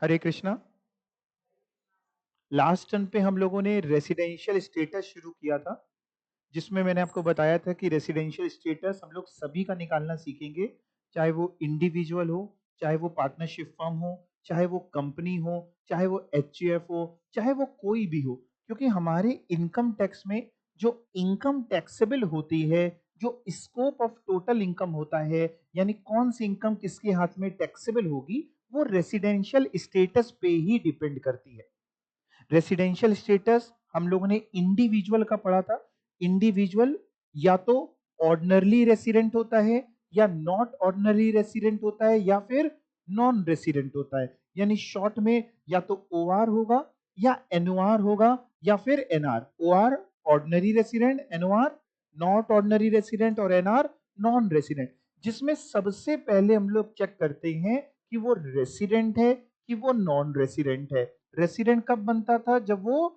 हरे Krishna. Last turn पे हम लोगों ने रेसिडेंशियल स्टेटस शुरू किया था, जिसमें मैंने आपको बताया था कि रेसिडेंशियल स्टेटस हम लोग सभी का निकालना सीखेंगे, चाहे वो इंडिविजुअल हो, चाहे वो पार्टनरशिप फर्म हो, चाहे वो कंपनी हो, चाहे वो एचयूएफ हो, चाहे वो कोई भी हो। क्योंकि हमारे इनकम टैक्स में जो इनकम टैक्सेबल होती है, जो स्कोप ऑफ टोटल इनकम होता है, यानी कौन सी इनकम किसके हाथ में टैक्सेबल होगी, वो रेसिडेंशियल स्टेटस पे ही डिपेंड करती है। रेसिडेंशियल स्टेटस हम लोगों ने इंडिविजुअल का पढ़ा था। इंडिविजुअल या तो ऑर्डिनरी रेसिडेंट होता है, या नॉट ऑर्डिनरी रेसिडेंट होता है, या फिर नॉन रेसिडेंट होता है। यानी शॉर्ट में या तो ओआर होगा, या एनओआर होगा, या फिर NR. OR ordinary resident, NOR not ordinary resident, और एनआर नॉन रेसिडेंट। जिसमें सबसे पहले हम लोग चेक करते हैं कि वो रेसिडेंट है कि वो नॉन रेसिडेंट है। रेसिडेंट कब बनता था? जब वो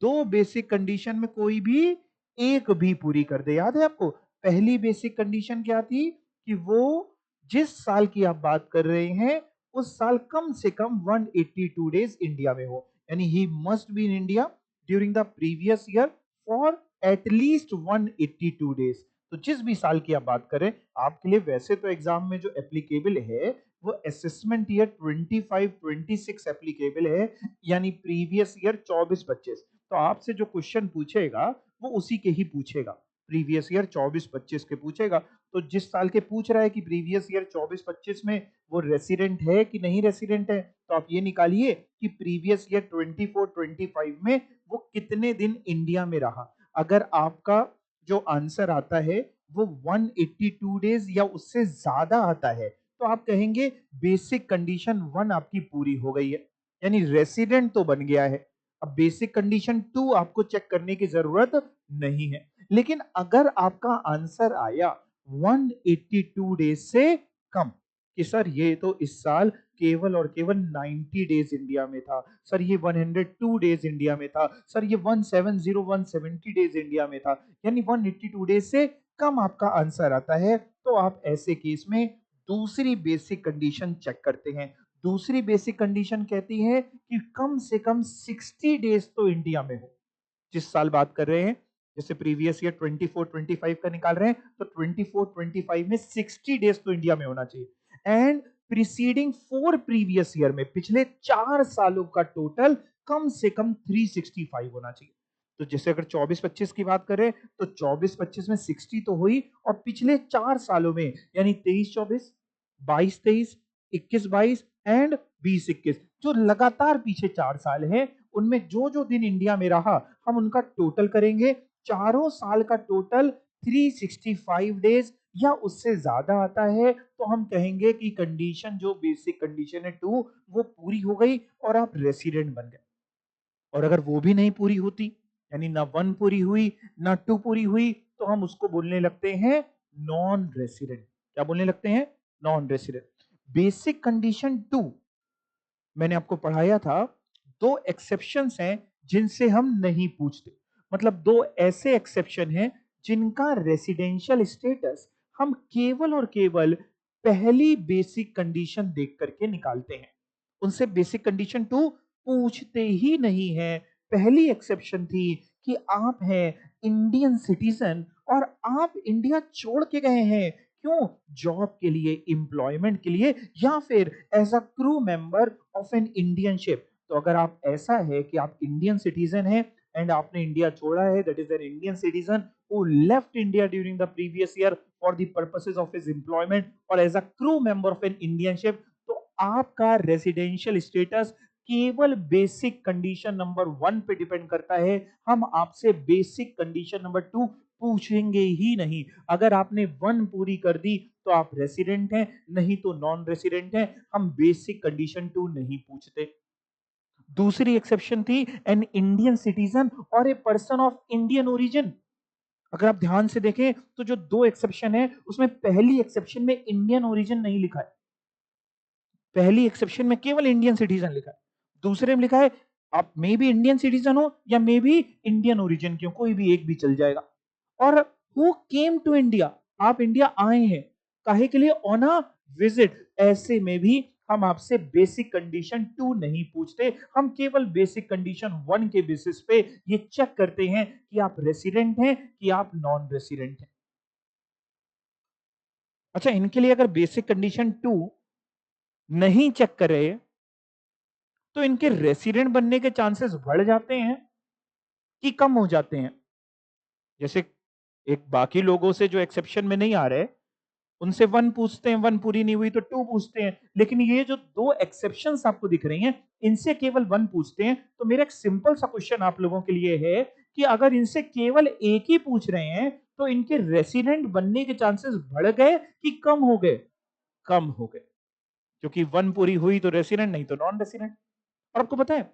दो बेसिक कंडीशन में कोई भी एक भी पूरी कर दे। याद है आपको? पहली बेसिक कंडीशन क्या थी? कि वो जिस साल की आप बात कर रहे हैं उस साल कम से कम 182 डेज इंडिया में हो। यानी he must be in India during the previous year for at least 182 days. तो जिस भी साल की आप बात करें, आपके लिए वैसे तो एग्जाम में जो एप्लीकेबल है वो असेसमेंट ईयर 25-26 एप्लीकेबल है, यानी प्रीवियस ईयर 24-25। तो आपसे जो क्वेश्चन पूछेगा वो उसी के ही पूछेगा, प्रीवियस ईयर 24-25 के पूछेगा। तो जिस साल के पूछ रहा है कि प्रीवियस ईयर 24-25 में वो रेसिडेंट है कि नहीं रेसिडेंट है, तो आप ये निकालिए कि प्रीवियस ईयर 24-25 में वो कितने दिन इंडिया में रहा। अगर आपका जो आंसर आता है वो 182 डेज या उससे ज्यादा आता है, तो आप कहेंगे बेसिक कंडीशन 1 आपकी पूरी हो गई है, यानी रेसिडेंट तो बन गया है। अब बेसिक कंडीशन 2 आपको चेक करने की जरूरत नहीं है। लेकिन अगर आपका आंसर आया 182 डेज से कम, कि सर ये तो इस साल केवल और केवल 90 डेज इंडिया में था, सर ये 102 डेज इंडिया में था, सर ये 170 डेज इंडिया में था, यानी 182 डेज से कम आपका आंसर आता है, तो आप ऐसे केस में दूसरी बेसिक कंडीशन चेक करते हैं। दूसरी बेसिक कंडीशन कहती है कि कम से कम 60 डेज तो इंडिया में हो। जिस साल बात कर रहे हैं, जैसे प्रीवियस ईयर 24-25 का निकाल रहे हैं, तो 24-25 में 60 डेज तो इंडिया में होना चाहिए। एंड प्रीसीडिंग 4 प्रीवियस ईयर में, पिछले 4 सालों का टोटल कम से कम 365 होना चाहिए। तो जैसे अगर 24-25 की बात करें, तो 24-25 में 60 तो हुई, और पिछले 4 सालों में यानी 23-24, 22-23, 21-22 एंड 20-21, जो लगातार पीछे 4 साल हैं, उनमें जो जो दिन इंडिया में रहा हम उनका टोटल करेंगे। चारों साल का टोटल 365 डेज या उससे ज्यादा आता है, तो हम कहेंगे कि कंडीशन, जो बेसिक कंडीशन है 2, वो पूरी हो गई और आप रेसिडेंट बन गए। और अगर वो भी नहीं पूरी होती, यानी ना 1 पूरी हुई ना 2 पूरी हुई, तो हम उसको बोलने लगते हैं नॉन रेसिडेंट। क्या बोलने लगते हैं? Non resident. बेसिक कंडीशन 2 मैंने आपको पढ़ाया था, दो एक्सेप्शंस हैं जिनसे हम नहीं पूछते। मतलब दो ऐसे एक्सेप्शन हैं जिनका रेसिडेंशियल स्टेटस हम केवल और केवल पहली बेसिक कंडीशन देख करके निकालते हैं। उनसे बेसिक कंडीशन 2 पूछते ही नहीं है। पहली एक्सेप्शन थी कि आप हैं इंडियन सिटीजन और आप इंडिया छोड़ के गए हैं। क्यों? जॉब के लिए, एम्प्लॉयमेंट के लिए, या फिर as a crew member of an Indian ship. तो अगर आप ऐसा है कि आप इंडियन सिटीजन हैं एंड आपने इंडिया छोड़ा है, that is an Indian citizen who left India during the previous year for the purposes of his employment or as a crew member of an Indian ship, तो आपका residential status केवल basic condition number 1 पे depend करता है। हम आपसे basic condition number 2 पूछेंगे ही नहीं। अगर आपने 1 पूरी कर दी तो आप रेसिडेंट हैं, नहीं तो नॉन रेसिडेंट हैं। हम बेसिक कंडीशन 2 नहीं पूछते। दूसरी एक्सेप्शन थी N Indian citizen or a person of Indian origin. अगर आप ध्यान से देखें तो जो दो एक्सेप्शन है उसमें पहली एक्सेप्शन में इंडियन ओरिजिन नहीं लिखा है। पहली एक्सेप्शन में केवल इंडियन सिटीजन लिखा है। दूसरे में लिखा है आप मे भी इंडियन सिटीजन हो या मे भी इंडियन ओरिजिन के हो, कोई भी एक भी चल जाएगा। और हु केम टू इंडिया, आप इंडिया आए हैं काहे के लिए? ऑन अ विजिट, ऐसे में भी हम आपसे बेसिक कंडीशन 2 नहीं पूछते, हम केवल बेसिक कंडीशन 1 के बेसिस पे ये चेक करते हैं कि आप रेसिडेंट हैं कि आप नॉन रेसिडेंट हैं। अच्छा, इनके लिए अगर बेसिक कंडीशन 2 नहीं चेक करे तो इनके रेसिडेंट बनने के चांसेस बढ़ जाते हैं कि कम हो जाते हैं? जैसे एक बाकी लोगों से जो एक्सेप्शन में नहीं आ रहे, उनसे 1 पूछते हैं, 1 पूरी नहीं हुई तो 2 पूछते हैं, लेकिन ये जो 2 एक्सेप्शंस आपको दिख रही हैं, इनसे केवल 1 पूछते हैं। तो मेरा एक सिंपल सा क्वेश्चन आप लोगों के लिए है कि अगर इनसे केवल एक ही पूछ रहे हैं, तो इनके रेसिडेंट बनने के चांसेस बढ़ गए कि कम हो गए? कम हो गए, क्योंकि 1 पूरी हुई तो रेसिडेंट, नहीं तो नॉन रेसिडेंट। और आपको पता है,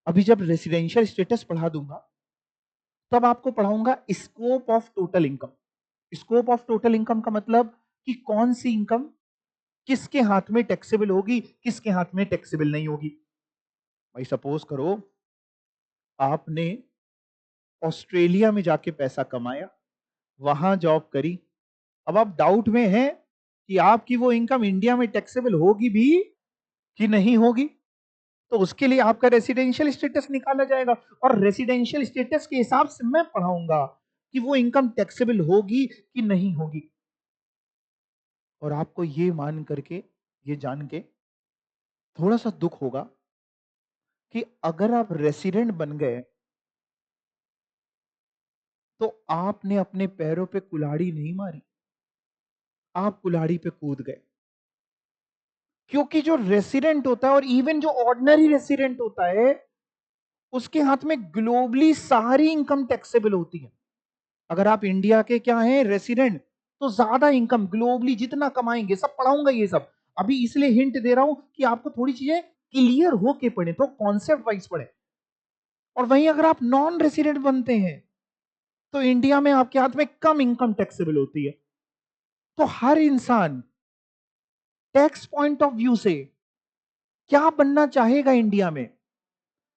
अभी जब रेसिडेंशियल स्टेटस पढ़ा दूंगा, तब आपको पढ़ाऊंगा scope of total income. Scope of total income का मतलब कि कौन सी इनकम किसके हाथ में टैक्सेबल होगी, किसके हाथ में टैक्सेबल नहीं होगी। भाई सपोज करो आपने ऑस्ट्रेलिया में जाके पैसा कमाया, वहां जॉब करी, अब आप डाउट में हैं कि आपकी वो इनकम इंडिया में टैक्सेबल होगी भी कि नहीं होगी, तो उसके लिए आपका रेसिडेंशियल स्टेटस निकाला जाएगा, और रेसिडेंशियल स्टेटस के हिसाब से मैं पढ़ाऊंगा कि वो इनकम टैक्सेबल होगी कि नहीं होगी। और आपको ये मान करके, ये जान के थोड़ा सा दुख होगा कि अगर आप रेसिडेंट बन गए तो आपने अपने पैरों पे कुल्हाड़ी नहीं मारी, आप कुल्हाड़ी पे कूद गए। क्योंकि जो रेसिडेंट होता है, और इवन जो ऑर्डिनरी रेसिडेंट होता है, उसके हाथ में ग्लोबली सारी इनकम टैक्सेबल होती है। अगर आप इंडिया के क्या हैं, रेसिडेंट, तो ज्यादा इनकम ग्लोबली जितना कमाएंगे, सब पढ़ाऊंगा ये सब। अभी इसलिए हिंट दे रहा हूं कि आपको थोड़ी चीजें क्लियर होके पढ़े, तो कॉन्सेप्ट वाइज पढ़े। और वहीं अगर आप नॉन रेसिडेंट बनते हैं, तो इंडिया में आपके हाथ में कम इनकम टैक्सेबल होती है। तो हर इंसान टैक्स पॉइंट ऑफ व्यू से क्या बनना चाहेगा इंडिया में?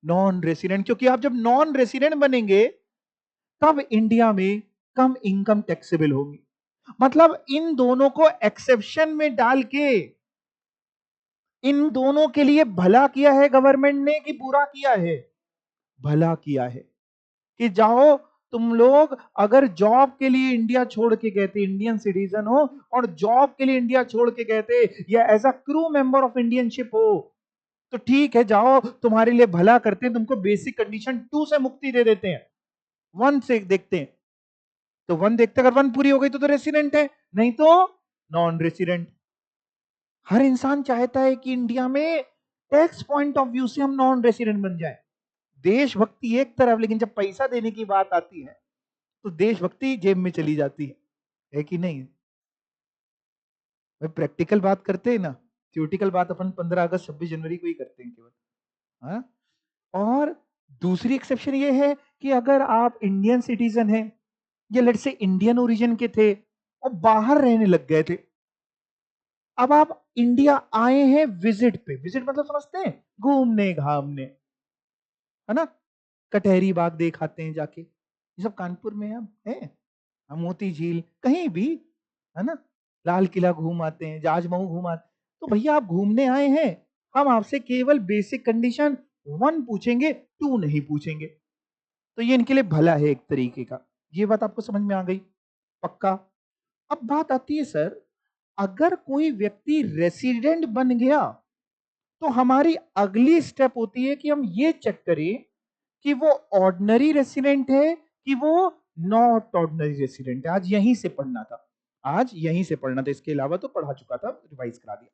नॉन रेसिडेंट, क्योंकि आप जब नॉन रेसिडेंट बनेंगे, तब इंडिया में कम इनकम टैक्सेबल होगी। मतलब इन दोनों को एक्सेप्शन में डाल के इन दोनों के लिए भला किया है गवर्नमेंट ने कि बुरा किया है? भला किया है कि जाओ तुम लोग, अगर जॉब के लिए इंडिया छोड़ के गए थे, इंडियन सिटीजन हो और जॉब के लिए इंडिया छोड़ के गए थे, या as a crew member of Indian ship हो, तो ठीक है, जाओ तुम्हारे लिए भला करते हैं, तुमको बेसिक कंडीशन 2 से मुक्ति दे देते हैं, 1 से देखते हैं। तो 1 देखते, अगर 1 पूरी हो गई तो रेसिडेंट है, नहीं तो नॉन रेसिडेंट। हर इंसान चाहता है कि इंडिया में टैक्स पॉइंट ऑफ व्यू से हम नॉन रेसिडेंट बन जाए। देशभक्ति एक तरफ, लेकिन जब पैसा देने की बात आती है तो देशभक्ति जेब में चली जाती है कि नहीं? भाई प्रैक्टिकल बात करते हैं ना, थ्योरेटिकल बात अपन 15 अगस्त 26 जनवरी को ही करते हैं केवल। हाँ? और दूसरी एक्सेप्शन ये है कि अगर आप इंडियन सिटीजन हैं, या लेट्स से इंडियन ओरिजिन के थे और बाहर रहने लग गए थे, अब आप इंडिया आए हैं विजिट पे, विजिट मतलब समझते हैं, घूमने घामने, है ना? कटहरी बाग देख आते हैं जाके, ये सब कानपुर में हम मोती झील कहीं भी, है ना? लाल किला घूम आते हैं, जाजमऊ घूम आते। तो भैया आप घूमने आए हैं, हम आपसे केवल बेसिक कंडीशन 1 पूछेंगे, 2 नहीं पूछेंगे। तो ये इनके लिए भला है एक तरीके का। ये बात आपको समझ में आ गई? पक्का? अब बात आती है सर, अगर कोई व्यक्ति रेसिडेंट बन गया, तो हमारी अगली स्टेप होती है कि हम ये चेक करें कि वो ऑर्डिनरी रेसिडेंट है कि वो नॉट ऑर्डिनरी रेसिडेंट है। आज यहीं से पढ़ना था, आज यहीं से पढ़ना था, इसके अलावा तो पढ़ा चुका था, रिवाइज करा दिया।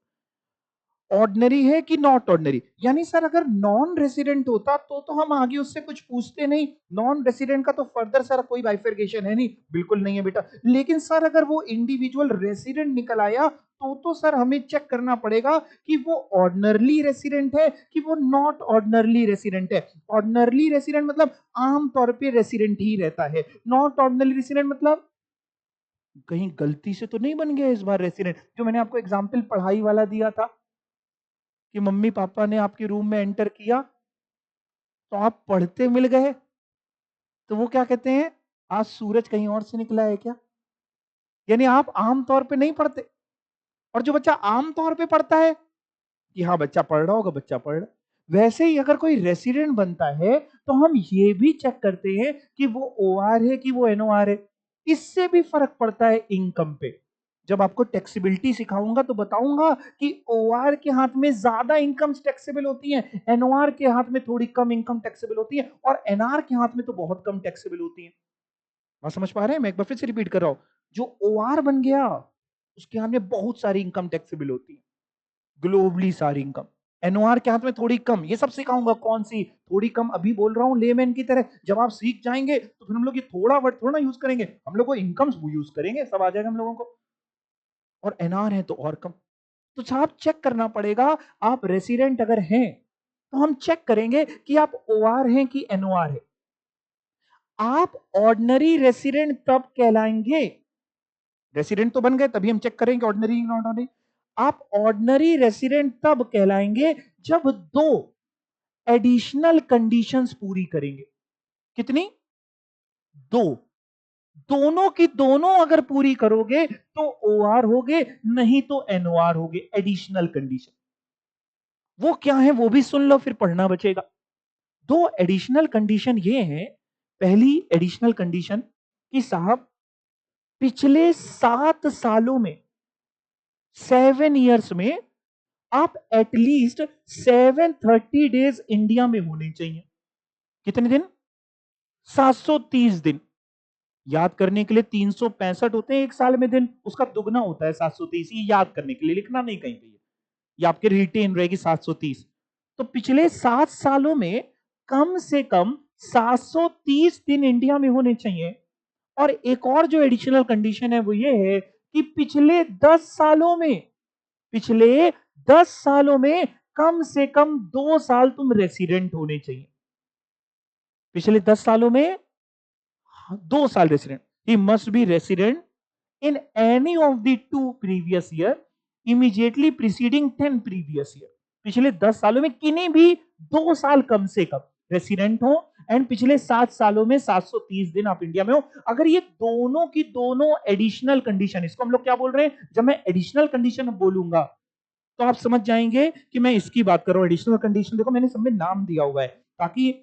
ऑर्डिनरी है कि नॉट ऑर्डिनरी, यानी सर अगर नॉन रेसिडेंट होता तो हम आगे उससे कुछ पूछते नहीं। नॉन रेसिडेंट का तो फर्दर सर कोई बाइफरकेशन है नहीं, बिल्कुल नहीं है बेटा। लेकिन सर अगर वो इंडिविजुअल रेसिडेंट निकल आया, तो सर हमें चेक करना पड़ेगा कि वो ऑर्डिनरली रेसिडेंट है कि वो नॉट ऑर्डिनरली रेसिडेंट है। ऑर्डिनरली रेसिडेंट मतलब आमतौर पे रेसिडेंट ही रहता है। नॉट ऑर्डिनरली रेसिडेंट मतलब कहीं गलती से तो नहीं बन गया इस बार रेसिडेंट, जो मैंने आपको एग्जाम्पल पढ़ाई वाला दिया था कि मम्मी पापा ने आपके रूम में एंटर किया तो आप पढ़ते मिल गए, तो वो क्या कहते हैं, आज सूरज कहीं और से निकला है क्या? यानी आप आमतौर पे नहीं पढ़ते। और जो बच्चा आमतौर पे पढ़ता है कि हाँ बच्चा पढ़ रहा होगा, बच्चा पढ़ रहा, वैसे ही अगर कोई रेसिडेंट बनता है तो हम ये भी चेक करते हैं कि वो ओआर है कि वो एनओआर है। इससे भी फर्क पड़ता है इनकम पे। जब आपको टैक्सेबिलिटी सिखाऊंगा तो बताऊंगा कि ओआर के हाथ में ज्यादा इनकम टैक्सेबल होती है, एनओआर के हाथ में थोड़ी कम इनकम टैक्सेबल होती है, और एनआर के हाथ में तो बहुत कम टैक्सेबल होती है। बात समझ पा रहे हैं? मैं एक बार फिर से रिपीट कर रहा हूं, जो ओआर बन गया उसके हाथ में बहुत सारी इनकम टैक्सेबल होती है, ग्लोबली सारी इनकम। एनओआर के हाथ में थोड़ी कम। ये सब सिखाऊंगा, कौन सी थोड़ी कम अभी बोल रहा हूं लेमैन की तरह। जब आप सीख जाएंगे तो फिर हम लोग ये थोड़ा वर्ड थोड़ा ना यूज करेंगे, हम लोग को इनकम यूज करेंगे, सब आ जाएगा हम लोगों को। और एनआर है तो और कम। तो साहब चेक करना पड़ेगा, आप रेसिडेंट अगर हैं तो हम चेक करेंगे कि आप ओआर हैं कि एनओआर है। आप ऑर्डिनरी रेसिडेंट तब कहलाएंगे, रेसिडेंट तो बन गए तभी हम चेक करेंगे ऑर्डिनरी नॉट ऑर्डिनरी। आप ऑर्डिनरी रेसिडेंट तब कहलाएंगे जब दो एडिशनल कंडीशंस पूरी करेंगे। कितनी? दो। दोनों की दोनों अगर पूरी करोगे तो ओआर होगे, नहीं तो एनओआर होगे। एडिशनल कंडीशन वो क्या है वो भी सुन लो, फिर पढ़ना बचेगा। दो एडिशनल कंडीशन ये है। पहली एडिशनल कंडीशन कि साहब पिछले 7 सालों में, 7 इयर्स में आप एटलीस्ट 730 डेज इंडिया में होने चाहिए। कितने दिन? 730 दिन। याद करने के लिए 365 होते हैं एक साल में दिन, उसका दुगना होता है 730। ये याद करने के लिए, लिखना नहीं कहीं पे, ये आपके रिटेन रहेगी 730। तो पिछले 7 सालों में कम से कम 730 दिन इंडिया में होने चाहिए। और एक और जो एडिशनल कंडीशन है वो ये है कि पिछले 10 सालों में, पिछले 10 सालों में कम से कम 2 साल तुम रेसिडेंट होने चाहिए। पिछले 10 सालों में 2 साल resident. He must be resident in any of the 2 previous year immediately preceding 10 previous year। पिछले 10 सालों में किन्हीं भी 2 साल कम से कम रेसिडेंट हो, एंड पिछले 7 सालों में 730 दिन आप इंडिया में हो। अगर ये दोनों की दोनों एडिशनल कंडीशन, इसको हम लोग क्या बोल रहे हैं, जब मैं एडिशनल कंडीशन बोलूंगा तो आप समझ जाएंगे कि मैं इसकी बात कर रहा हूं। एडिशनल कंडीशन देखो मैंने सब में नाम दिया हुआ है, ताकि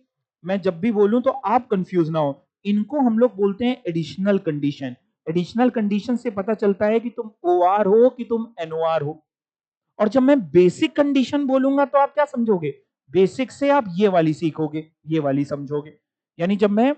मैं जब भी बोलूं तो आप कंफ्यूज ना हो। इनको हम लोग बोलते हैं एडिशनल कंडीशन। एडिशनल कंडीशन से पता चलता है कि तुम ओआर हो कि तुम एनओआर हो। और जब मैं बेसिक कंडीशन बोलूंगा तो आप क्या समझोगे, बेसिक से आप ये वाली सीखोगे, ये वाली समझोगे। यानी जब मैं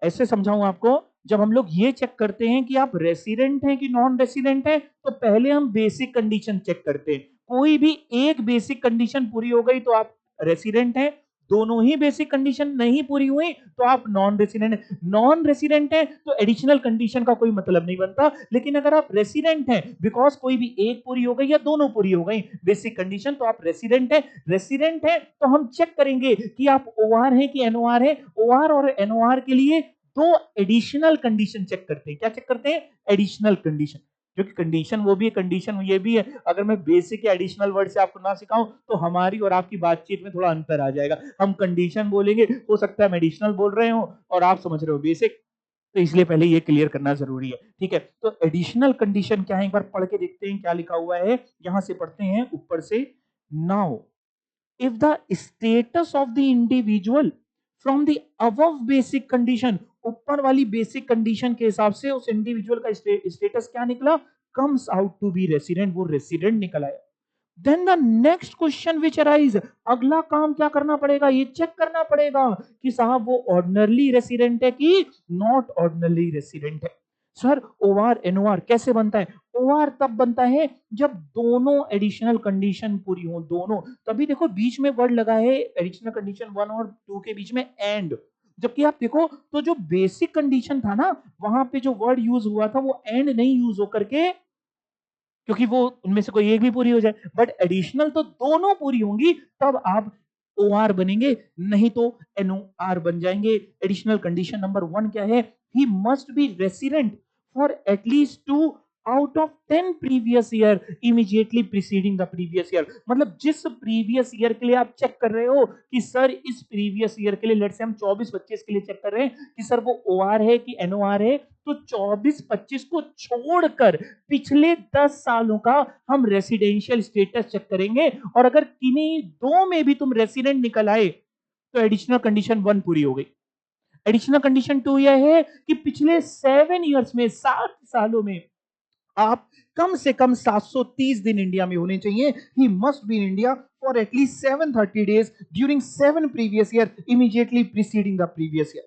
ऐसे समझाऊं आपको, जब हम लोग ये चेक करते हैं कि आप रेसिडेंट हैं कि नॉन रेसिडेंट हैं, तो पहले हम बेसिक कंडीशन चेक करते हैं। कोई भी एक बेसिक कंडीशन पूरी हो गई तो आप रेसिडेंट हैं, दोनों ही बेसिक कंडीशन नहीं पूरी हुई तो आप नॉन रेसिडेंट। नॉन रेसिडेंट है तो एडिशनल कंडीशन का कोई मतलब नहीं बनता। लेकिन अगर आप रेसिडेंट हैं, बिकॉज कोई भी एक पूरी हो गई या दोनों पूरी हो गई बेसिक कंडीशन, तो आप रेसिडेंट है। रेसिडेंट है तो हम चेक करेंगे कि आप ओआर है कि एनओआर है। ओआर और एनओआर के लिए दो एडिशनल कंडीशन चेक करते हैं। क्या चेक करते हैं? Additional condition. क्योंकि कंडीशन वो भी है, कंडीशन ये भी है। अगर मैं बेसिक या एडिशनल वर्ड से आपको ना सिखाऊं तो हमारी और आपकी बातचीत में थोड़ा अंतर आ जाएगा। हम कंडीशन बोलेंगे, हो सकता है हम एडिशनल बोल रहे हो और आप समझ रहे हो बेसिक। तो इसलिए पहले ये क्लियर करना जरूरी है। ठीक है, तो एडिशनल कंडीशन क्या है एक बार पढ़ के देखते हैं क्या लिखा हुआ है। यहां से पढ़ते हैं ऊपर से। Now if the status of the individual from the above basic condition, ऊपर वाली बेसिक कंडीशन के हिसाब से उस इंडिविजुअल का स्टेटस क्या निकला, comes out to be resident, वो रेसिडेंट निकल आया। Then the next question which arise, अगला काम क्या करना पड़ेगा, ये चेक करना पड़ेगा कि साहब वो ऑर्डिनरी रेसिडेंट है कि नॉट ऑर्डिनरी रेसिडेंट है। सर ओआर एनओआर कैसे बनता है? ओआर तब बनता है जब दोनों एडिशनल कंडीशन पूरी हो, दोनों। तभी देखो बीच में वर्ड लगा है एडिशनल कंडीशन 1 और 2 के बीच में एंड। जबकि आप देखो तो जो बेसिक कंडीशन था ना, वहां पे जो वर्ड यूज हुआ था वो एंड नहीं यूज होकर के, क्योंकि वो उनमें से कोई एक भी पूरी हो जाए। बट एडिशनल तो दोनों पूरी होंगी तब आप ओआर बनेंगे, नहीं तो एनओआर बन जाएंगे। एडिशनल कंडीशन नंबर 1 क्या है? He must be resident for at least 2 out of 10 previous year immediately preceding the previous year. मतलब जिस प्रीवियस ईयर के लिए आप चेक कर रहे हो कि सर इस प्रीवियस ईयर के लिए, लेट्स से हम 24-25 के लिए चेक कर रहे हैं कि सर वो ओआर है कि एनओआर है, तो 24-25 को छोड़कर पिछले 10 सालों का हम रेसिडेंशियल स्टेटस चेक करेंगे, और अगर किन्हीं दो में भी तुम रेसिडेंट निकल आए तो एडिशनल कंडीशन 1 पूरी हो गई। एडिशनल कंडीशन 2 यह है कि पिछले 7 ईयर्स में, 7 सालों में आप कम से कम 730 दिन इंडिया में होने चाहिए। He must be in India for at least 730 days during 7 previous year immediately preceding the previous year.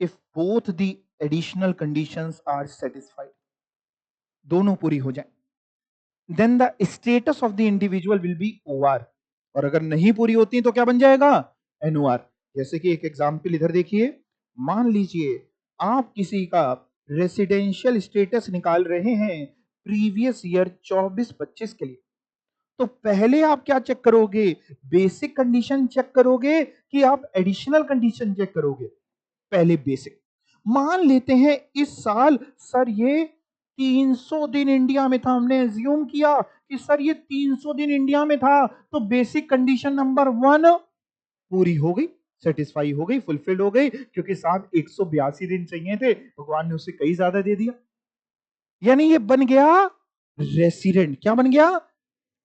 If both the additional conditions are satisfied, दोनों पूरी हो जाए, then the status of the individual will be OR, और अगर नहीं पूरी होती तो क्या बन जाएगा? NOR। जैसे कि एक एग्जाम्पल इधर देखिए, मान लीजिए आप किसी का रेसिडेंशियल स्टेटस निकाल रहे हैं प्रीवियस ईयर 24-25 के लिए, तो पहले आप क्या चेक करोगे? बेसिक कंडीशन चेक करोगे कि आप एडिशनल कंडीशन चेक करोगे? पहले बेसिक। मान लेते हैं इस साल सर ये 300 दिन इंडिया में था, हमने एज्यूम किया कि सर ये 300 दिन इंडिया में था, तो बेसिक कंडीशन नंबर 1 पूरी हो गई, सेटिस्फाई हो गई, फुलफिल्ड हो गई, क्योंकि साहब 182 दिन चाहिए थे, भगवान ने उसे कई ज्यादा दे दिया, यानी ये बन गया रेसिडेंट। क्या बन गया?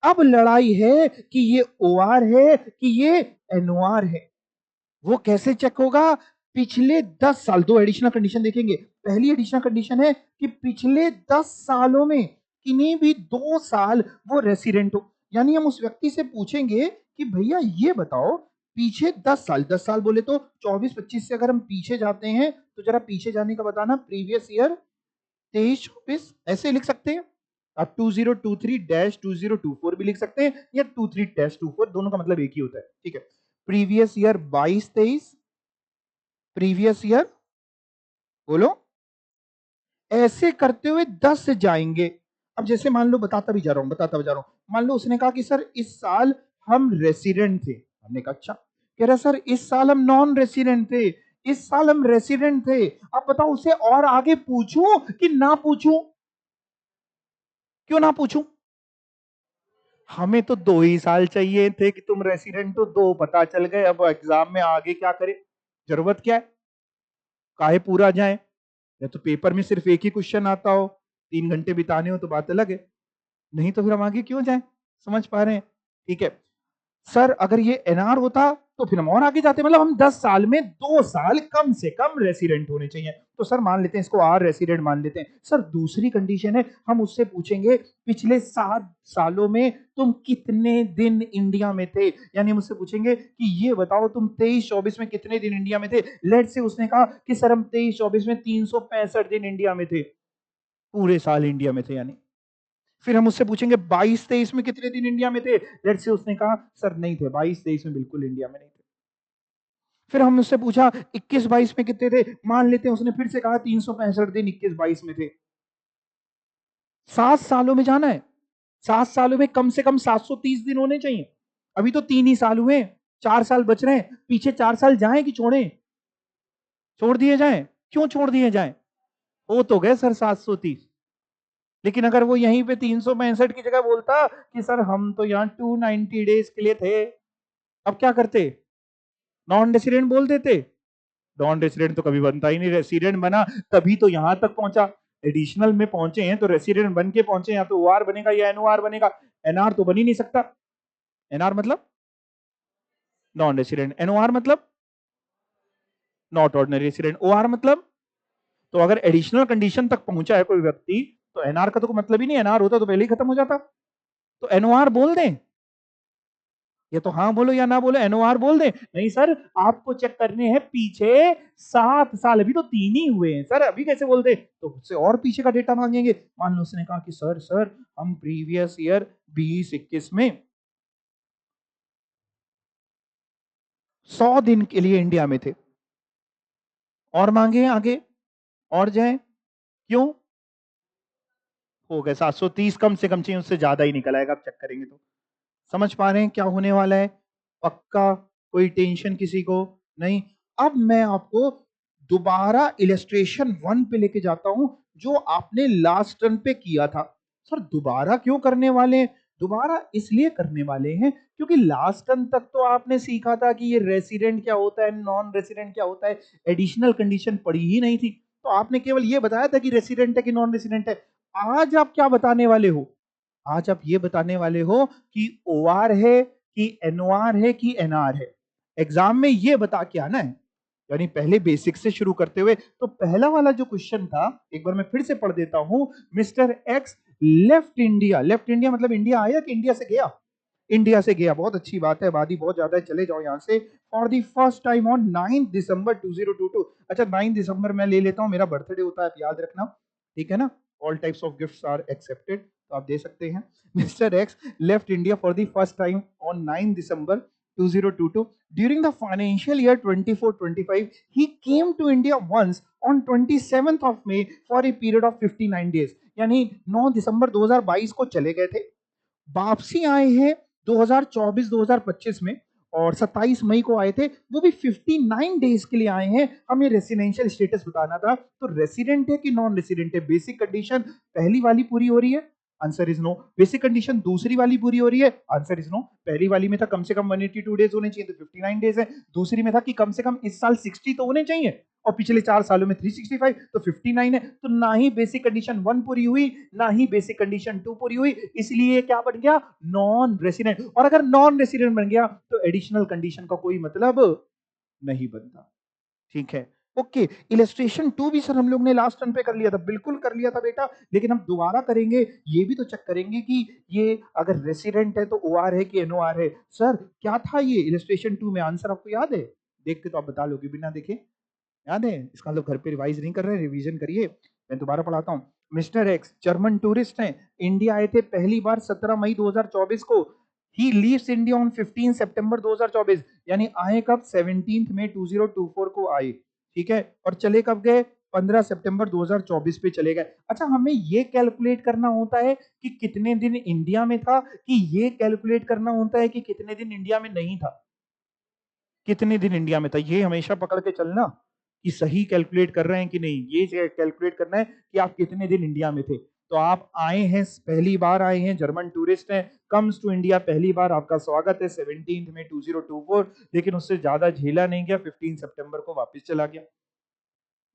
अब लड़ाई है कि ये ओआर है कि ये एनओआर है। वो कैसे चेक होगा? पिछले 10 साल, दो एडिशनल कंडीशन देखेंगे। पहली एडिशनल कंडीशन है कि पिछले 10 सालों में किन्हीं भी 2 साल वो रेसिडेंट हो। यानी हम उस व्यक्ति से पूछेंगे कि भैया ये बताओ, पीछे 10 साल, 10 साल बोले तो 24-25 से अगर हम पीछे जाते हैं तो जरा पीछे जाने का बताना, प्रीवियस ईयर 23-24 ऐसे लिख सकते हैं। आप 2023-2024 भी लिख सकते हैं, या 23-24, दोनों का मतलब एक ही होता है, ठीक है। प्रीवियस ईयर 22-23, प्रीवियस ईयर बोलो, ऐसे करते हुए 10 से जाएंगे। अब जैसे मान लो, बताता भी जा रहा हूं, मान लो उसने कहा कि सर इस साल हम रेसिडेंट थे, हमने कहा अच्छा, कह रहा सर इस साल हम नॉन रेसिडेंट थे, इस साल हम रेसिडेंट थे। अब बताओ उसे और आगे पूछूं कि ना पूछूं? क्यों ना पूछूं? हमें तो 2 ही साल चाहिए थे कि तुम रेसिडेंट हो, 2 पता चल गए, अब एग्जाम में आगे क्या करें? जरूरत क्या है? काहे पूरा जाए? या तो पेपर में सिर्फ एक ही क्वेश्चन आता हो, 3 घंटे बिताने हो तो बात अलग है, नहीं तो फिर हम आगे क्यों जाएं? समझ पा रहे हैं? ठीक है। सर अगर ये एनआर होता तो फिर हम और आगे जाते, मतलब हम 10 साल में 2 साल कम से कम रेसिडेंट होने चाहिए। तो सर मान लेते हैं इसको आर रेसिडेंट मान लेते हैं। सर दूसरी कंडीशन है, हम उससे पूछेंगे पिछले 7 सालों में तुम कितने दिन इंडिया में थे, यानी हम उससे पूछेंगे कि ये बताओ तुम 23-24 में कितने दिन इंडिया में थे। लेट से उसने कहा कि सर हम 23-24 में 365 दिन इंडिया में थे, पूरे साल इंडिया में थे यानी। फिर हम उससे पूछेंगे 22-23 में कितने दिन इंडिया में थे। लेट से उसने कहा सर नहीं थे, 22-23 में बिल्कुल इंडिया में नहीं थे। फिर हमने उससे पूछा 21-22 में कितने थे, मान लेते हैं उसने फिर से कहा 365 दिन 21-22 में थे। 7 सालों में जाना है, 7 सालों में कम से कम 730 दिन होने चाहिए। अभी तो 3 ही साल हुए, 4 साल बच रहे हैं, पीछे 4 साल जाएं कि छोड़ें? छोड़ दिए जाएं। क्यों छोड़ दिए जाएं? हो तो गए सर 730, लेकिन अगर वो यहीं पे 365 की जगह बोलता कि सर हम तो यहाँ 290 डेज के लिए थे, अब क्या करते? नॉन रेसिडेंट बोल देते। नॉन रेसिडेंट तो कभी बनता ही नहीं, रेसिडेंट बना तभी तो यहां तक पहुंचा। एडिशनल में पहुंचे हैं तो रेसिडेंट बन के पहुंचे, या तो ओआर बनेगा या एनओआर बनेगा। एनआर तो बन ही नहीं सकता। एनआर मतलब नॉन रेसिडेंट, एनओआर मतलब नॉट ऑर्डिनरी रेसिडेंट, ओआर मतलब, तो अगर एडिशनल कंडीशन तक पहुंचा है कोई व्यक्ति तो एनआर का तो मतलब ही नहीं, एनआर होता तो पहले ही खत्म हो जाता। तो एनओआर बोल दें, ये तो हाँ बोलो या ना बोलो, एनओआर बोल दे। नहीं सर आपको चेक करने हैं पीछे 7 साल, अभी तो 3 ही हुए हैं सर, अभी कैसे बोल दे? तो उससे और पीछे का डेटा मांगेंगे। मान लो उसने कहा कि सर सर हम प्रीवियस ईयर 20-21 में 100 दिन के लिए इंडिया में थे, और मांगे आगे और जाए, क्यों? हो गए 730, कम से कम चाहिए, उससे ज्यादा ही निकल आएगा, आप चेक करेंगे तो। समझ पा रहे हैं क्या होने वाला है? पक्का? कोई टेंशन किसी को नहीं? अब मैं आपको दोबारा इलस्ट्रेशन 1 पे लेके जाता हूं, जो आपने लास्ट टर्न पे किया था। सर दोबारा क्यों करने वाले हैं? दोबारा इसलिए करने वाले हैं क्योंकि लास्ट टर्न तक तो आपने सीखा था कि ये रेसिडेंट क्या होता है, नॉन रेसिडेंट क्या होता है, एडिशनल कंडीशन पड़ी ही नहीं थी। तो आपने केवल ये बताया था कि रेसिडेंट है कि नॉन रेसिडेंट है। आज आप क्या बताने वाले हो? आज आप ये बताने वाले हो कि ओआर है कि एनओआर है कि एनआर है। एग्जाम में ये बता के आना है। यानी पहले बेसिक से शुरू करते हुए, तो पहला वाला जो क्वेश्चन था, एक बार मैं फिर से पढ़ देता हूं। मिस्टर एक्स लेफ्ट इंडिया मतलब इंडिया आया कि इंडिया से गया? इंडिया से गया, बहुत अच्छी बात है, आबादी बहुत ज्यादा है, चले जाओ यहां से। For the first time on 9 December 2022। अच्छा 9 दिसंबर मैं ले लेता हूं, मेरा बर्थडे होता है, आप याद रखना, ठीक है ना? All types of gifts are accepted, तो आप दे सकते हैं। Mister X left India for the first time on 9 December 2022 during the financial year 24-25. He came to India once on 27th of May for a period of 59 days. यानी 9 December 2022 को चले गए थे, वापसी आए हैं 2024-2025 में, और 27 मई को आए थे, वो भी 59 डेज के लिए आए हैं। हमें रेसिडेंशियल स्टेटस बताना था, तो रेसिडेंट है कि नॉन रेसिडेंट है? बेसिक कंडीशन पहली वाली पूरी हो रही है, answer is no. Basic condition दूसरी वाली पूरी हो रही है, आंसर इज नो। पहली वाली में था कम से कम 182 डेज होने चाहिए, तो 59 डेज है। दूसरी में था कि कम से कम इस साल 60 तो होने चाहिए, और पिछले 4 सालों में 365, तो 59 है। तो ना ही बेसिक कंडीशन 1 पूरी हुई, ना ही बेसिक कंडीशन 2 पूरी हुई, इसलिए क्या बन गया? Non resident. और अगर नॉन रेसिडेंट बन गया तो एडिशनल कंडीशन का कोई मतलब नहीं बनता, ठीक है? ओके, इलस्ट्रेशन 2 भी सर हम लोग ने लास्ट टर्न पे कर लिया था, बिल्कुल कर लिया था बेटा, लेकिन हम दोबारा करेंगे, ये भी तो चेक करेंगे कि ये अगर रेसिडेंट है तो ओआर है कि एनओआर है। सर क्या था ये इलस्ट्रेशन 2 में? आंसर आपको याद है? देख के तो आप बता लोगे, बिना देखे याद है? इसका मतलब घर पे रिवाइज नहीं कर रहे हैं, रिवीजन करिए। मैं दोबारा पढ़ाता हूँ। मिस्टर एक्स जर्मन टूरिस्ट हैं, इंडिया आए थे पहली बार 17 मई 2024 को। ही लीव्स इंडिया ऑन 15 सितंबर 2024, यानी आए कब? 17 मई 2024 को आए, ठीक है? और चले कब गए? 15 सितंबर 2024 पे चले गए। अच्छा हमें ये कैलकुलेट करना होता है कि कितने दिन इंडिया में था, कि ये कैलकुलेट करना होता है कि कितने दिन इंडिया में नहीं था? कितने दिन इंडिया में था, ये हमेशा पकड़ के चलना कि सही कैलकुलेट कर रहे हैं कि नहीं। ये कैलकुलेट करना है कि आप कितने दिन इंडिया में थे। तो आप आए हैं, पहली बार आए हैं, जर्मन टूरिस्ट हैं, कम्स टू इंडिया पहली बार, आपका स्वागत है 17 में 2024, लेकिन उससे ज्यादा झेला नहीं गया, 15 सितंबर को वापस चला गया,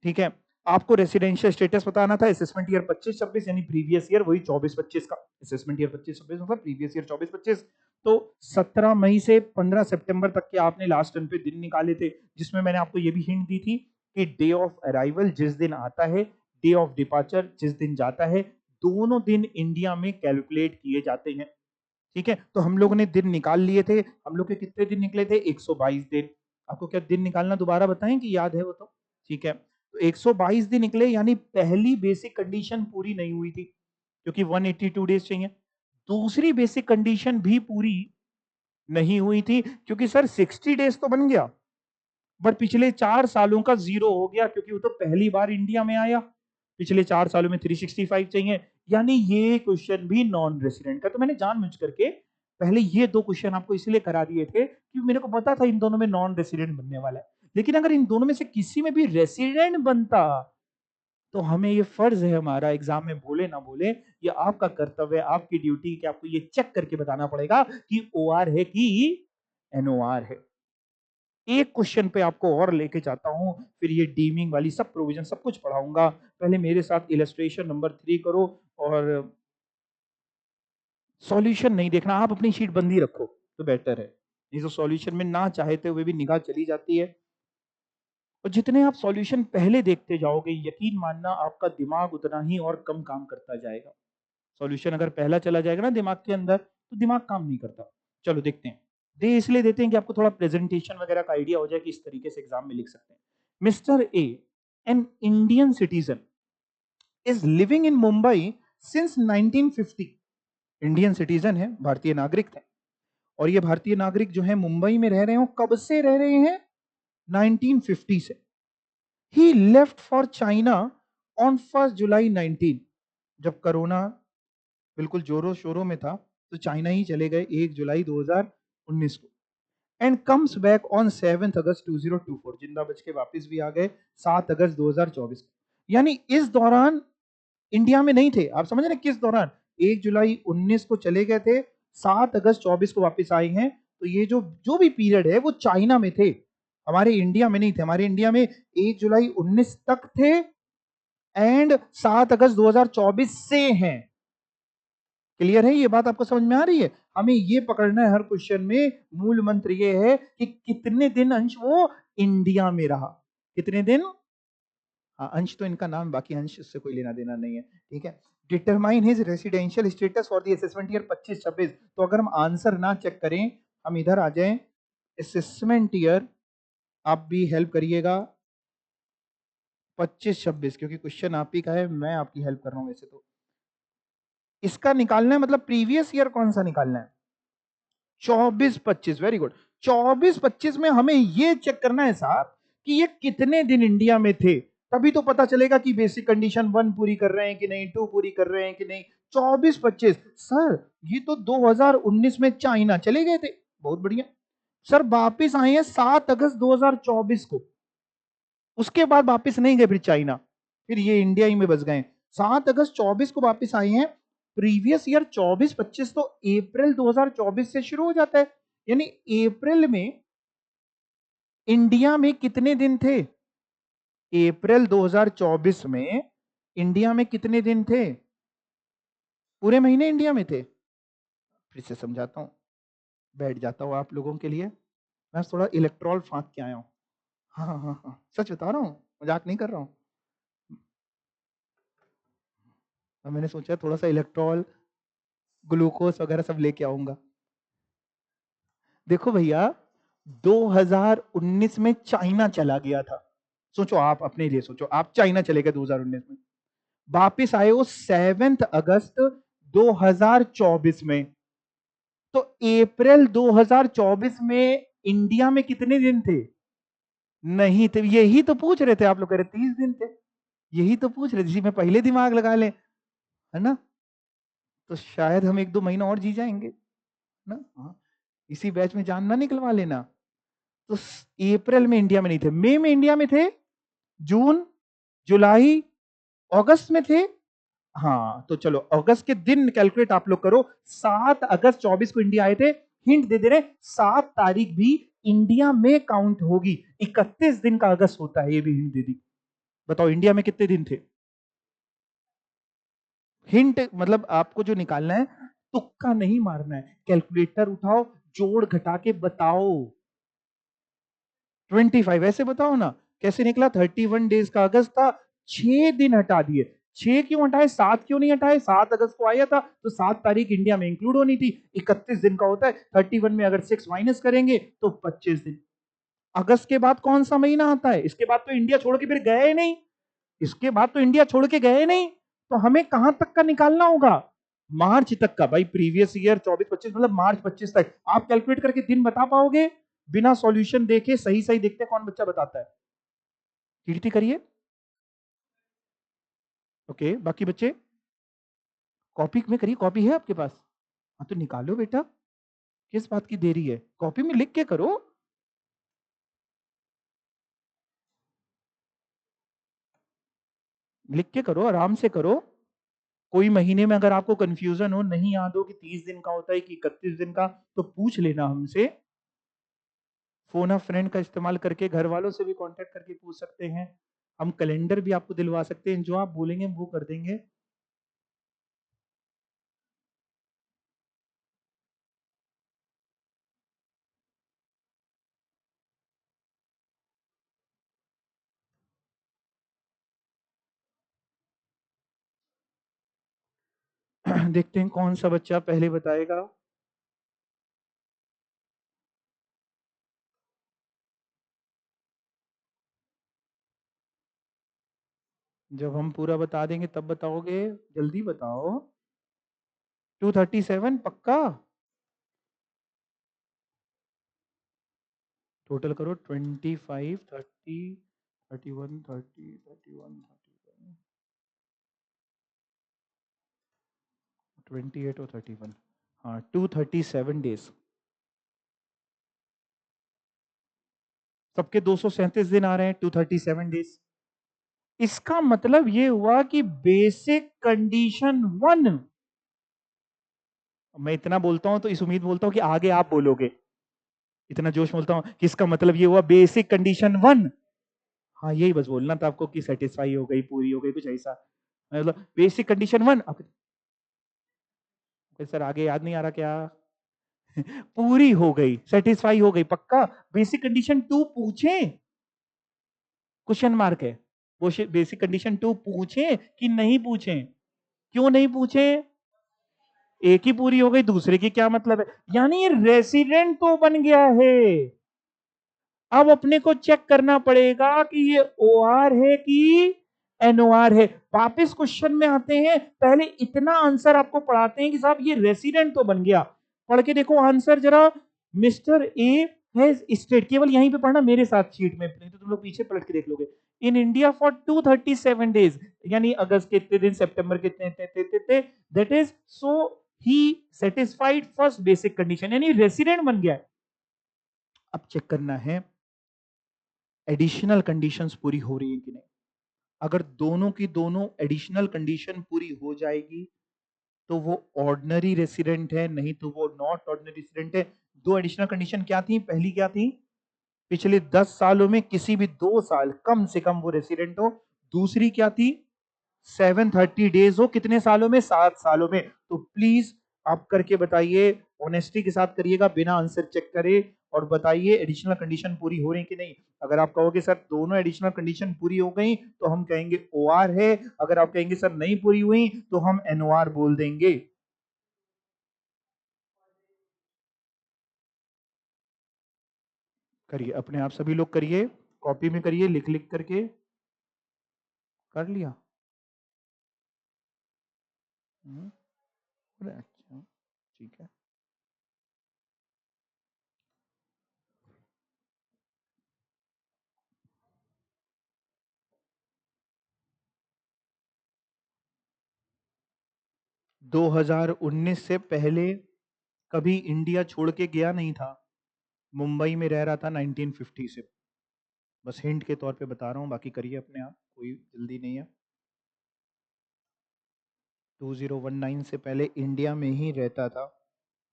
ठीक है? आपको रेसिडेंशियल स्टेटस बताना था, असेसमेंट ईयर 25-26 यानी प्रीवियस ईयर, वही 24-25 का असेसमेंट ईयर 25-26 मतलब प्रीवियस ईयर 24-25। तो 17 मई से 15 सितंबर तक के आपने लास्ट टर्न पे दिन निकाले थे, जिसमें मैंने आपको ये भी हिंट दी थी कि डे ऑफ अराइवल जिस दिन आता है, डे ऑफ डिपार्चर जिस दिन जाता है, दोनों दिन इंडिया में कैलकुलेट किए जाते हैं, ठीक है? तो हम लोगों ने दिन निकाल लिए थे, हम लोग के कितने दिन निकले थे? 122 दिन। आपको क्या दिन निकालना दोबारा बताएं कि याद है वो तो? ठीक है, तो 122 दिन निकले, यानी पहली बेसिक कंडीशन पूरी नहीं हुई थी, क्योंकि 182 डेज चाहिए। दूसरी बेसिक कंडीशन भी पूरी नहीं हुई थी, क्योंकि सर 60 डेज तो बन गया, बट पिछले 4 सालों का जीरो हो गया, क्योंकि वो तो पहली बार इंडिया में आया। पिछले 4 सालों में 365 चाहिए, यानी ये क्वेश्चन भी नॉन रेसिडेंट का। तो मैंने जानबूझ करके पहले ये 2 क्वेश्चन आपको इसलिए करा दिए थे कि मेरे को पता था इन दोनों में नॉन रेसिडेंट बनने वाला है। लेकिन अगर इन दोनों में से किसी में भी रेसिडेंट बनता, तो हमें ये फर्ज है हमारा, एग्जाम में बोले ना बोले, ये आपका कर्तव्य है, आपकी ड्यूटी, कि आपको ये चेक करके बताना पड़ेगा कि ओआर है कि एनओआर है। एक क्वेश्चन पे आपको और लेके जाता हूं, फिर ये डीमिंग वाली सब प्रोविजन सब कुछ पढ़ाऊंगा। पहले मेरे साथ इलस्ट्रेशन नंबर 3 करो, और सॉल्यूशन नहीं देखना, आप अपनी शीट बंदी रखो तो बेटर है, नहीं तो सॉल्यूशन में ना चाहते हुए भी निगाह चली जाती है। और जितने आप सॉल्यूशन पहले देखते जाओगे, यकीन मानना आपका दिमाग उतना ही और कम काम करता जाएगा। सॉल्यूशन अगर पहला चला जाएगा ना दिमाग के अंदर, तो दिमाग काम नहीं करता। चलो देखते हैं। दे इसलिए देते हैं कि आपको थोड़ा प्रेजेंटेशन वगैरह का आइडिया हो जाए कि इस तरीके से एग्जाम में लिख सकते हैं। Mister A, N Indian citizen, is living in Mumbai since 1950। Indian citizen है, भारतीय नागरिक थे, और ये भारतीय नागरिक जो है मुंबई में रह रहे हो, कब से रह रहे हैं? 1950 से। ही लेफ्ट फॉर चाइना ऑन 1 जुलाई 19, जब कोरोना बिल्कुल जोरों शोरों में था, तो चाइना ही चले गए 1 जुलाई 2019 को। एंड कम्स बैक ऑन 7 अगस्त 2024, जिंदा बच के वापस भी आ गए 7 अगस्त 2024 को। यानी इस दौरान इंडिया में नहीं थे। आप समझ रहे किस दौरान? 1 जुलाई 19 को चले गए थे, 7 अगस्त 24 को वापस आए हैं। तो ये जो जो भी पीरियड है वो चाइना में थे, हमारे इंडिया में नहीं थे। हमारे इंडिया में 1 जुलाई 19 तक थे एंड 7 अगस्त 2024 से हैं। क्लियर है? ये बात आपको समझ में आ रही है? हमें ये पकड़ना है हर क्वेश्चन में। मूल मंत्र ये है कि कितने दिन अंश वो इंडिया में रहा, कितने दिन। हाँ, अंश तो इनका नाम, बाकी अंश इससे कोई लेना देना नहीं है, ठीक है। Determine his residential status for the assessment year 25-26। तो अगर हम आंसर ना चेक करें, हम इधर आ जाएं, असेसमेंट ईयर, आप भी हेल्प करिएगा 25-26, क्योंकि क्वेश्चन आप ही का है, मैं आपकी हेल्प कर रहा हूं वैसे तो। इसका निकालना है, मतलब प्रीवियस ईयर कौन सा निकालना है? 24-25, वेरी गुड। 24-25 में हमें यह चेक करना है साहब कि ये कितने दिन इंडिया में थे, तभी तो पता चलेगा कि बेसिक कंडीशन 1 पूरी कर रहे हैं कि नहीं, 2 पूरी कर रहे हैं कि नहीं। 24-25 सर, ये तो 2019 में चाइना चले गए थे, बहुत बढ़िया सर। वापिस आए हैं 7 अगस्त 2024 को, उसके बाद वापिस नहीं गए फिर चाइना, फिर ये इंडिया ही में बस गए। 7 अगस्त 24 को वापिस आए हैं। प्रीवियस ईयर 24-25 तो अप्रैल 2024 से शुरू हो जाता है, यानी अप्रैल में इंडिया में कितने दिन थे? अप्रैल 2024 में इंडिया में कितने दिन थे? पूरे महीने इंडिया में थे। फिर से समझाता हूं, बैठ जाता हूं आप लोगों के लिए। मैं थोड़ा इलेक्ट्रॉल फांक के आया हूं। हाँ हाँ हाँ हाँ, सच बता रहा हूं, मजाक नहीं कर रहा हूं। तो मैंने सोचा थोड़ा सा इलेक्ट्रॉल, ग्लूकोज वगैरह सब लेके आऊंगा। देखो भैया, 2019 में चाइना चला गया था। सोचो, आप अपने लिए सोचो, आप चाइना चले गए 2019 में, वापिस आए वो 7 अगस्त 2024 में। तो अप्रैल 2024 में इंडिया में कितने दिन थे? नहीं थे। यही तो पूछ रहे थे आप लोग, कह रहे 30 दिन थे। यही तो पूछ रहे थे, इसी में पहले दिमाग लगा लें, है ना? तो शायद हम 1-2 महीना और जी जाएंगे ना। हाँ, इसी बैच में जान ना निकलवा लेना। तो अप्रैल में इंडिया में नहीं थे, मई में इंडिया में थे, जून, जुलाई, अगस्त में थे। हाँ, तो चलो अगस्त के दिन कैलकुलेट आप लोग करो। 7 अगस्त 24 को इंडिया आए थे। हिंट दे दे रहे, 7 तारीख भी इंडिया में काउंट होगी। 31 दिन का अगस्त होता है, ये भी हिंट दे दी। बताओ इंडिया में कितने दिन थे? हिंट मतलब आपको जो निकालना है, तुक्का नहीं मारना है, कैलकुलेटर उठाओ, जोड़ घटा के बताओ। 25 ऐसे बताओ ना, कैसे निकला? 31 डेज का अगस्त था, 6 दिन हटा दिए। 6 क्यों हटाए, 7 क्यों नहीं हटाए? 7 अगस्त को आया था तो 7 तारीख इंडिया में इंक्लूड होनी थी। 31 दिन का होता है, 31 में अगर 6 माइनस करेंगे तो 25 दिन। अगस्त के बाद कौन सा महीना आता है? इसके बाद तो इंडिया छोड़ के फिर गए नहीं, इसके बाद तो इंडिया छोड़ के गए नहीं। तो हमें कहां तक का निकालना होगा? मार्च तक का भाई। प्रीवियस ईयर 24-25 मतलब मार्च 25 तक। आप कैलकुलेट करके दिन बता पाओगे? बिना सॉल्यूशन देखे सही सही देखते कौन बच्चा बताता है? कीर्ति करिए। ओके, बाकी बच्चे कॉपी में करिए। कॉपी है आपके पास? हाँ तो निकालो बेटा, किस बात की देरी है? कॉपी में लिख के करो। लिख के करो, आराम से करो। कोई महीने में अगर आपको कंफ्यूजन हो, नहीं याद हो कि 30 दिन का होता है कि 31 दिन का, तो पूछ लेना हमसे। फोन ऑफ फ्रेंड का इस्तेमाल करके घर वालों से भी कांटेक्ट करके पूछ सकते हैं। हम कैलेंडर भी आपको दिलवा सकते हैं, जो आप बोलेंगे वो कर देंगे। देखते हैं कौन सा बच्चा पहले बताएगा। जब हम पूरा बता देंगे तब बताओगे, जल्दी बताओ। 237 पक्का? टोटल करो, 25, 30, 31, 30, 31, 28 और 31। हाँ, 237 डेज। सबके 237 दिन आ रहे हैं, 237 डेज। इसका मतलब ये हुआ कि बेसिक कंडीशन 1, मैं इतना बोलता हूं तो इस उम्मीद बोलता हूं कि आगे आप बोलोगे, इतना जोश बोलता हूं कि इसका मतलब ये हुआ बेसिक कंडीशन 1। हाँ यही बस बोलना था आपको कि सेटिस्फाई हो गई, पूरी हो गई, कुछ ऐसा, मतलब बेसिक कंडीशन 1। सर आगे याद नहीं आ रहा क्या? पूरी हो गई, सेटिस्फाई हो गई, पक्का। बेसिक कंडीशन 2 पूछे, क्वेश्चन मार्क है। वो बेसिक कंडीशन 2 पूछे कि नहीं पूछे? क्यों नहीं पूछे? एक ही पूरी हो गई, दूसरे की क्या मतलब है? यानी ये रेसिडेंट तो बन गया है। अब अपने को चेक करना पड़ेगा कि ये ओआर है कि एनओआर है। वापिस क्वेश्चन में आते हैं, पहले इतना आंसर आपको पढ़ाते हैं कि साहब ये रेसिडेंट तो बन गया। पढ़ के देखो आंसर जरा। मिस्टर ए हैज स्टेट, केवल यहीं पे पढ़ना मेरे साथ शीट में, नहीं तो तुम लोग पीछे पलट के देख लोगे। इन इंडिया फॉर 237 डेज, यानी अगस्त के इतने दिन, सितंबर के इतने, that is so he satisfied first basic condition, यानी रेसिडेंट बन गया है। अब चेक करना है एडिशनल कंडीशंस पूरी हो रही है कि नहीं। अगर दोनों की दोनों एडिशनल कंडीशन पूरी हो जाएगी तो वो ऑर्डिनरी रेसिडेंट है, नहीं तो वो नॉट ऑर्डिनरी रेसिडेंट है। दो एडिशनल कंडीशन क्या थी? पहली क्या थी? पिछले 10 सालों में किसी भी 2 साल कम से कम वो रेसिडेंट हो। दूसरी क्या थी? 730 डेज हो, कितने सालों में? 7 सालों में। तो प्लीज आप करके बताइए, ऑनेस्टी के साथ करिएगा, बिना आंसर चेक करे, और बताइए एडिशनल कंडीशन पूरी हो रही कि नहीं। अगर आप कहोगे सर दोनों एडिशनल कंडीशन पूरी हो गई तो हम कहेंगे ओआर है, अगर आप कहेंगे सर नहीं पूरी हुई तो हम एनओआर बोल देंगे। करिए अपने आप, सभी लोग करिए, कॉपी में करिए, लिख लिख करके। कर लिया? अरे अच्छा, ठीक है। 2019 से पहले कभी इंडिया छोड़ के गया नहीं था, मुंबई में रह रहा था 1950 से। बस हिंट के तौर पे बता रहा हूँ, बाकी करिए अपने आप, कोई जल्दी नहीं है। 2019 से पहले इंडिया में ही रहता था।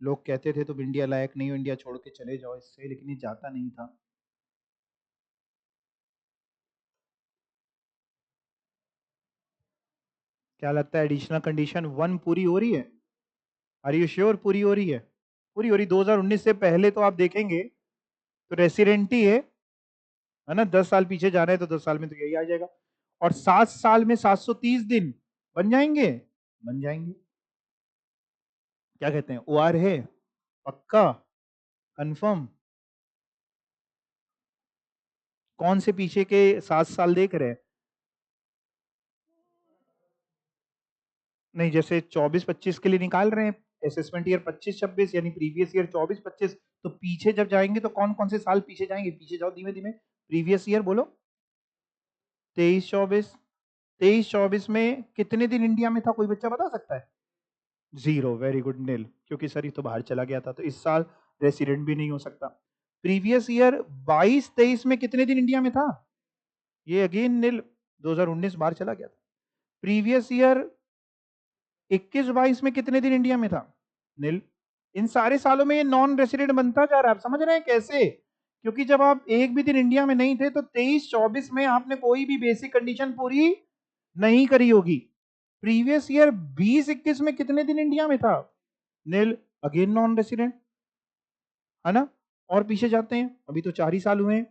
लोग कहते थे तुम इंडिया लायक नहीं हो, इंडिया छोड़ के चले जाओ इससे, लेकिन ये जाता नहीं था। क्या लगता है एडिशनल कंडीशन 1 पूरी हो रही है? आर यू श्योर पूरी हो रही है? पूरी हो रही। 2019 से पहले तो आप देखेंगे तो रेसिडेंट ही है ना। 10 साल पीछे जा रहे हैं तो 10 साल में तो यही आ जाएगा। और 7 साल में 730 दिन बन जाएंगे, बन जाएंगे। क्या कहते हैं, ओआर है? पक्का? कंफर्म? कौन से पीछे के 7 साल देख रहे हैं? नहीं, जैसे 24-25 के लिए निकाल रहे हैं असेसमेंट ईयर 25-26, यानी प्रीवियस ईयर 24-25, तो पीछे जब जाएंगे तो कौन कौन से साल पीछे जाएंगे? पीछे जाओ धीमे धीमे। प्रीवियस ईयर बोलो। 23-24। 23-24 में कितने दिन इंडिया में था, कोई बच्चा बता सकता है? जीरो, वेरी गुड, नील, क्योंकि सर ये तो बाहर चला गया था तो इस साल रेसिडेंट भी नहीं हो सकता। प्रीवियस ईयर 22-23 में कितने दिन इंडिया में था? ये अगेन नील, 2019 बाहर चला गया था। प्रीवियस ईयर 21-22 में कितने दिन इंडिया में था? नील। इन सारे सालों में ये नॉन रेसिडेंट बनता जा रहा है। आप समझ रहे हैं कैसे? क्योंकि जब आप एक भी दिन इंडिया में नहीं थे तो 23-24 में आपने कोई भी बेसिक कंडीशन पूरी नहीं करी होगी। प्रीवियस ईयर 20-21 में कितने दिन इंडिया में था? नील, अगेन नॉन रेसिडेंट, है ना। और पीछे जाते हैं, अभी तो 4 ही साल हुए हैं।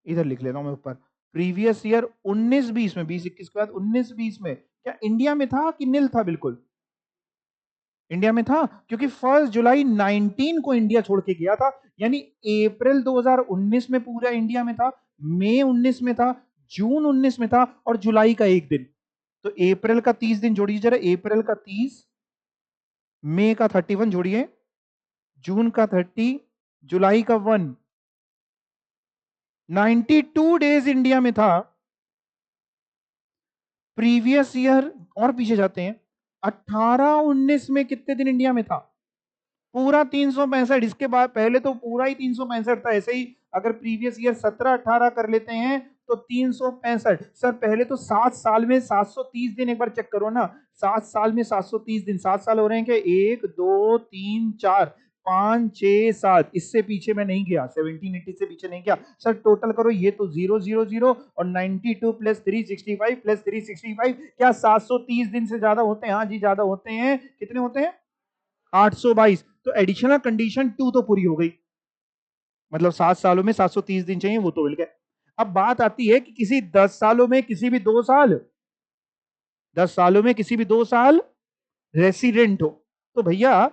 इधर लिख लेता हूं मैं ऊपर। प्रीवियस ईयर 19-20 में, 20-21 के बाद 19-20 में क्या इंडिया में था कि नील था? बिल्कुल इंडिया में था, क्योंकि 1 जुलाई 19 को इंडिया छोड़ के गया था। यानी अप्रैल 2019 में पूरा इंडिया में था, मई 19 में था, जून 19 में था, और जुलाई का एक दिन। तो अप्रैल का 30 दिन जोड़िए जरा, अप्रैल का 30, मई का 31 जोड़िए, जून का 30, जुलाई का 1, 92 डेज इंडिया में था। प्रीवियस ईयर और पीछे जाते हैं, 18-19 में कितने दिन इंडिया में था? पूरा 365। इसके बाद पहले तो पूरा ही 365 था। ऐसे ही अगर प्रीवियस ईयर 17-18 कर लेते हैं तो 365। सर पहले तो 7 साल में 730 दिन, एक बार चेक करो ना, 7 साल में 730 दिन, 7 साल हो रहे हैं क्या? 1 2 3 4 5 6 7, इससे पीछे मैं नहीं गया, 1780 से पीछे नहीं गया। सर टोटल करो, ये तो 000 और 92 प्लस 365 प्लस 365, क्या 730 दिन से ज्यादा होते हैं? हाँ जी ज्यादा होते हैं। कितने होते हैं? 822। तो एडिशनल कंडीशन 2 तो पूरी हो गई, मतलब 7 सालों में 730 दिन चाहिए, वो तो मिल गए। अब बात आती है कि किसी 10 सालों में, किसी भी 2 साल, 10 सालों में किसी भी 2 साल रेसिडेंट हो, तो भैया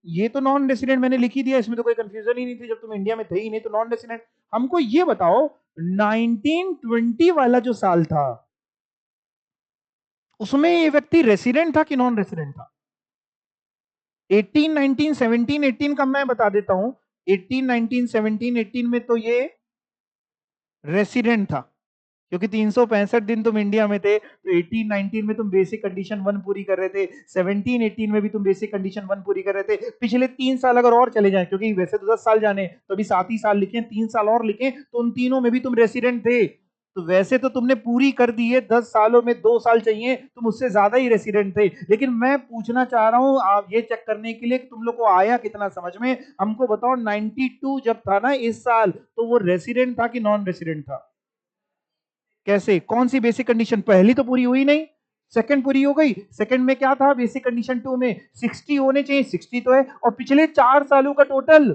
ये तो नॉन रेसिडेंट मैंने लिख ही दिया, इसमें तो कोई कंफ्यूजन ही नहीं थी, जब तुम इंडिया में थे ही नहीं तो नॉन रेसिडेंट। हमको ये बताओ 1920 वाला जो साल था, उसमें ये व्यक्ति रेसिडेंट था कि नॉन रेसिडेंट था? 18 19 17 18 का मैं बता देता हूं। 18 19 17 18 में तो ये रेसिडेंट था, क्योंकि 365 दिन तुम इंडिया में थे, तो 18 19 में तुम बेसिक कंडीशन 1 पूरी कर रहे थे, 17 18 में भी तुम बेसिक कंडीशन 1 पूरी कर रहे थे। पिछले 3 साल अगर और चले जाएं, क्योंकि वैसे तो 10 साल जाने, तो अभी 7 ही साल लिखे, 3 साल और लिखे, तो उन तीनों में भी तुम रेसिडेंट थे। तो वैसे तो तुमने पूरी कर दी है, 10 सालों में 2 साल चाहिए, तुम उससे ज्यादा ही रेसिडेंट थे। लेकिन मैं पूछना चाह रहा हूं आप ये चेक करने के लिए कि तुम लोग को आया कितना समझ में, हमको बताओ 92 जब था ना इस साल, तो वो रेसिडेंट था कि नॉन रेसिडेंट था? कैसे? कौन सी बेसिक कंडीशन? पहली तो पूरी हुई नहीं, सेकंड पूरी हो गई। सेकंड में क्या था बेसिक कंडीशन 2 में? 60 होने चाहिए, 60 तो है, और पिछले 4 सालों का टोटल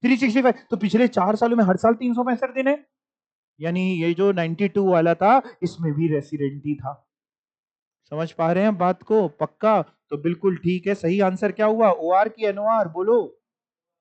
365, तो पिछले 4 सालों में हर साल 365 दिन है, यानी ये जो 92 वाला था इसमें भी रेसिडेंट ही था। समझ पा रहे हैं बात को? पक्का? तो बिल्कुल ठीक है। सही आंसर क्या हुआ? ओ आर की एन ओ आर? बोलो।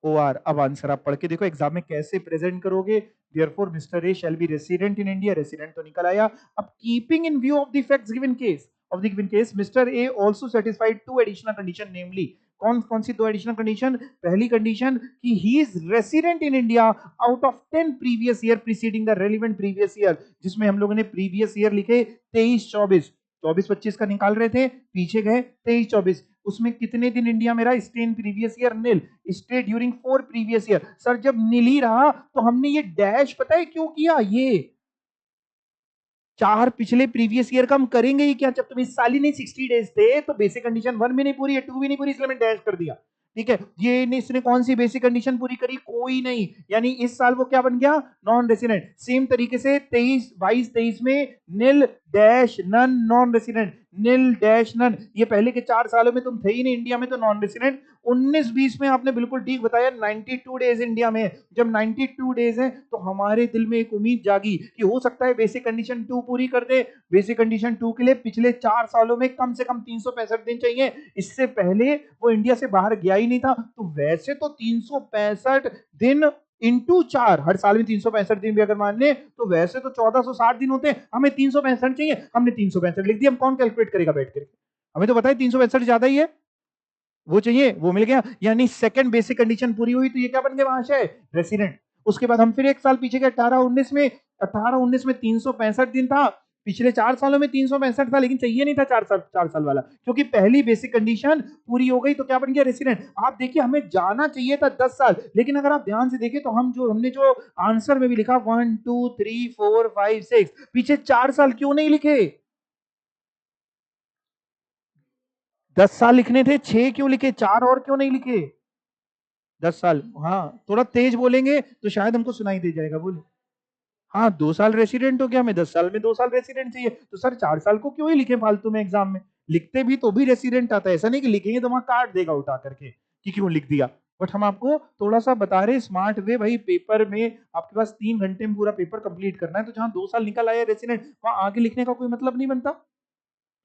O are. अब आंसर आप पढ़ के देखो एग्जाम में कैसे प्रेजेंट करोगे। Therefore, Mr. A shall be resident in India. Resident तो निकल आया। अब keeping in view of the facts given case, of the given case, Mr. A also satisfied two additional condition, namely कौन कौन सी दो एडिशनल कंडीशन? पहली condition कि he is resident in India out of 10 previous year preceding the relevant previous year, जिसमें हम लोगों ने previous year लिखे 23 24, 24 25 का निकाल रहे थे, पीछे गए 23 24, उसमें कितने दिन इंडिया में रहा? Stay in previous year nil, stay during 4 previous year. Sir जब नील ही रहा तो हमने ये डैश पता है क्यों किया? ये 4 पिछले प्रीवियस ईयर का हम करेंगे ही क्या, जब तुम इस साल ही नहीं 60 डेज थे, तो बेसिक कंडीशन 1 भी नहीं पूरी है, 2 भी नहीं पूरी, इसलिए मैंने डैश कर दिया। ठीक है, ये ने इसने कौन सी बेसिक कंडीशन पूरी करी? कोई नहीं, यानी इस साल वो क्या बन गया? Non resident. सेम तरीके से 23 22 23 में नील डैश नन नॉन रेसिडेंट, नील डैश नन, ये पहले के 4 सालों में तुम थे ही नहीं इंडिया में, तो नॉन रेसिडेंट। 19 20 में आपने बिल्कुल ठीक बताया, 92 डेज इंडिया में, जब 92 डेज है तो हमारे दिल में एक उम्मीद जागी कि हो सकता है बेसिक कंडीशन 2 पूरी कर दे। बेसिक कंडीशन 2 के लिए पिछले 4 सालों में कम से कम 365 दिन चाहिए, इससे पहले वो इंडिया से बाहर गया ही नहीं था। तो वैसे तो 365 दिन इंटू 4, हर साल में 365 दिन भी अगर मान ले तो वैसे तो 1460 दिन होते हैं, हमें 365 चाहिए, हमने 365 लिख दिया। हम कौन कैलकुलेट करेगा बैठ करके? हमें तो पता है 365 ज्यादा ही है, वो चाहिए, वो मिल गया, यानी सेकंड बेसिक कंडीशन पूरी हुई, तो ये क्या बन गया महाशय? रेसिडेंट। उसके बाद हम फिर एक साल पीछे गए 18 19 में, 18 19 में 365 दिन था, पिछले 4 सालों में 365 था, लेकिन चाहिए नहीं था 4 साल वाला, क्योंकि पहली बेसिक कंडीशन पूरी हो गई, तो क्या बन गया? रेसिडेंट। आप देखिए हमें जाना चाहिए था 10 साल, लेकिन अगर आप ध्यान से देखें तो हमने जो आंसर में भी लिखा 1 2 3 4 5 6, पीछे 4 साल क्यों नहीं लिखे? 10 साल लिखने थे, 6 क्यों लिखे? 4 और क्यों नहीं लिखे? 10 साल। हाँ, थोड़ा तेज बोलेंगे तो शायद हमको सुनाई दे जाएगा, बोले। हाँ, 2 साल रेसिडेंट हो गया, हमें 10 साल में 2 साल रेसिडेंट चाहिए, तो सर 4 साल को क्यों ही लिखे फालतू में एग्जाम में? लिखते भी तो भी रेसिडेंट आता है, ऐसा नहीं कि लिखेंगे तो वहां काट देगा उठा करके कि क्यों लिख दिया। बट हम आपको थोड़ा सा बता रहे स्मार्ट वे, भाई पेपर में आपके पास 3 घंटे में पूरा पेपर कंप्लीट करना है, तो जहां 2 साल निकल आया रेसिडेंट, वहां आगे लिखने का कोई मतलब नहीं बनता।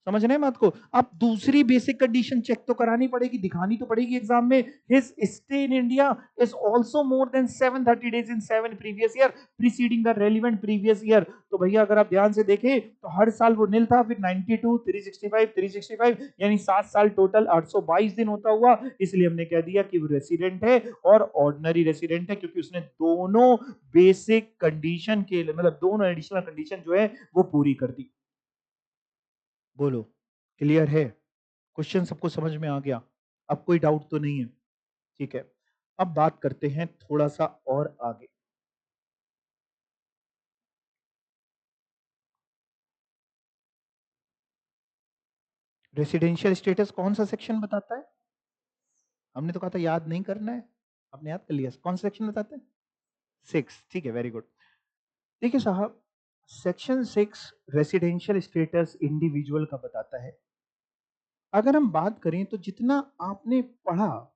समझ रहे हैं बात को? अब दूसरी बेसिक कंडीशन चेक तो करानी पड़ेगी, दिखानी तो पड़ेगी एग्जाम में, his stay in India is also more than 730 days in 7 previous year preceding the relevant previous year. तो भैया अगर आप ध्यान से देखें तो हर साल वो नील था, फिर 92 365 365, यानी 7 साल टोटल 822 दिन होता हुआ, इसलिए हमने कह दिया कि वो रेसिडेंट है और ऑर्डिनरी रेसिडेंट है, क्योंकि उसने दोनों बेसिक कंडीशन के लिए, मतलब दोनों एडिशनल कंडीशन जो है वो पूरी कर दी। बोलो, क्लियर है? क्वेश्चन सबको समझ में आ गया? अब कोई डाउट तो नहीं है? ठीक है, अब बात करते हैं थोड़ा सा और आगे। रेसिडेंशियल स्टेटस कौन सा सेक्शन बताता है? हमने तो कहा था याद नहीं करना है, आपने याद कर लिया। कौन सा सेक्शन बताता है? 6। ठीक है, वेरी गुड। देखिए साहब, सेक्शन 6 रेसिडेंशियल स्टेटस इंडिविजुअल का बताता है। अगर हम बात करें तो जितना आपने पढ़ा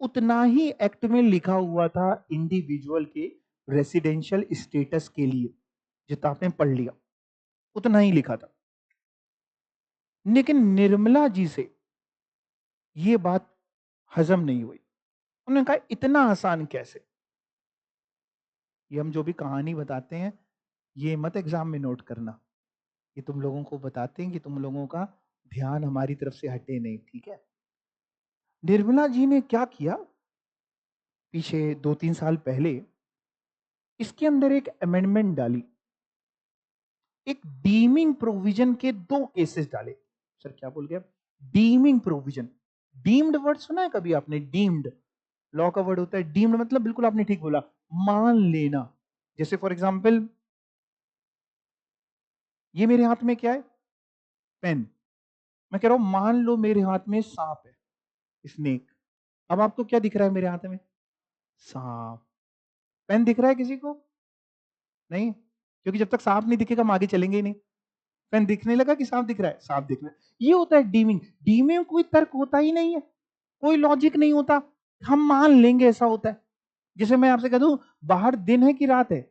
उतना ही एक्ट में लिखा हुआ था इंडिविजुअल के रेसिडेंशियल स्टेटस के लिए। जितना आपने पढ़ लिया उतना ही लिखा था। लेकिन निर्मला जी से ये बात हजम नहीं हुई। उन्होंने कहा इतना आसान कैसे? ये हम जो भी कहानी बताते हैं ये मत एग्जाम में नोट करना। ये तुम लोगों को बताते हैं कि तुम लोगों का ध्यान हमारी तरफ से हटे नहीं, ठीक है? निर्मला जी ने क्या किया, पीछे 2-3 साल पहले इसके अंदर एक अमेंडमेंट डाली। एक डीमिंग प्रोविजन के 2 केसेस डाले। सर क्या बोल गया? Dimming provision. डीम्ड वर्ड सुना है कभी आपने? डीम्ड लॉ का वर्ड होता है। डीम्ड मतलब बिल्कुल आपने ठीक बोला, मान लेना। जैसे फॉर एग्जांपल ये मेरे हाथ में क्या है? पेन। मैं कह रहा हूं मान लो मेरे हाथ में सांप है, स्नेक। अब आपको क्या दिख रहा है मेरे हाथ में? सांप। पेन दिख रहा है किसी को? नहीं, क्योंकि जब तक सांप नहीं दिखेगा हम आगे चलेंगे ही नहीं। पेन दिखने लगा कि सांप दिख रहा है? सांप दिख रहा है। ये होता है डीमिंग। डीमिंग कोई तर्क होता ही नहीं है, कोई लॉजिक नहीं होता, हम मान लेंगे ऐसा होता है। जैसे मैं आपसे कह दूं बाहर दिन है कि रात है?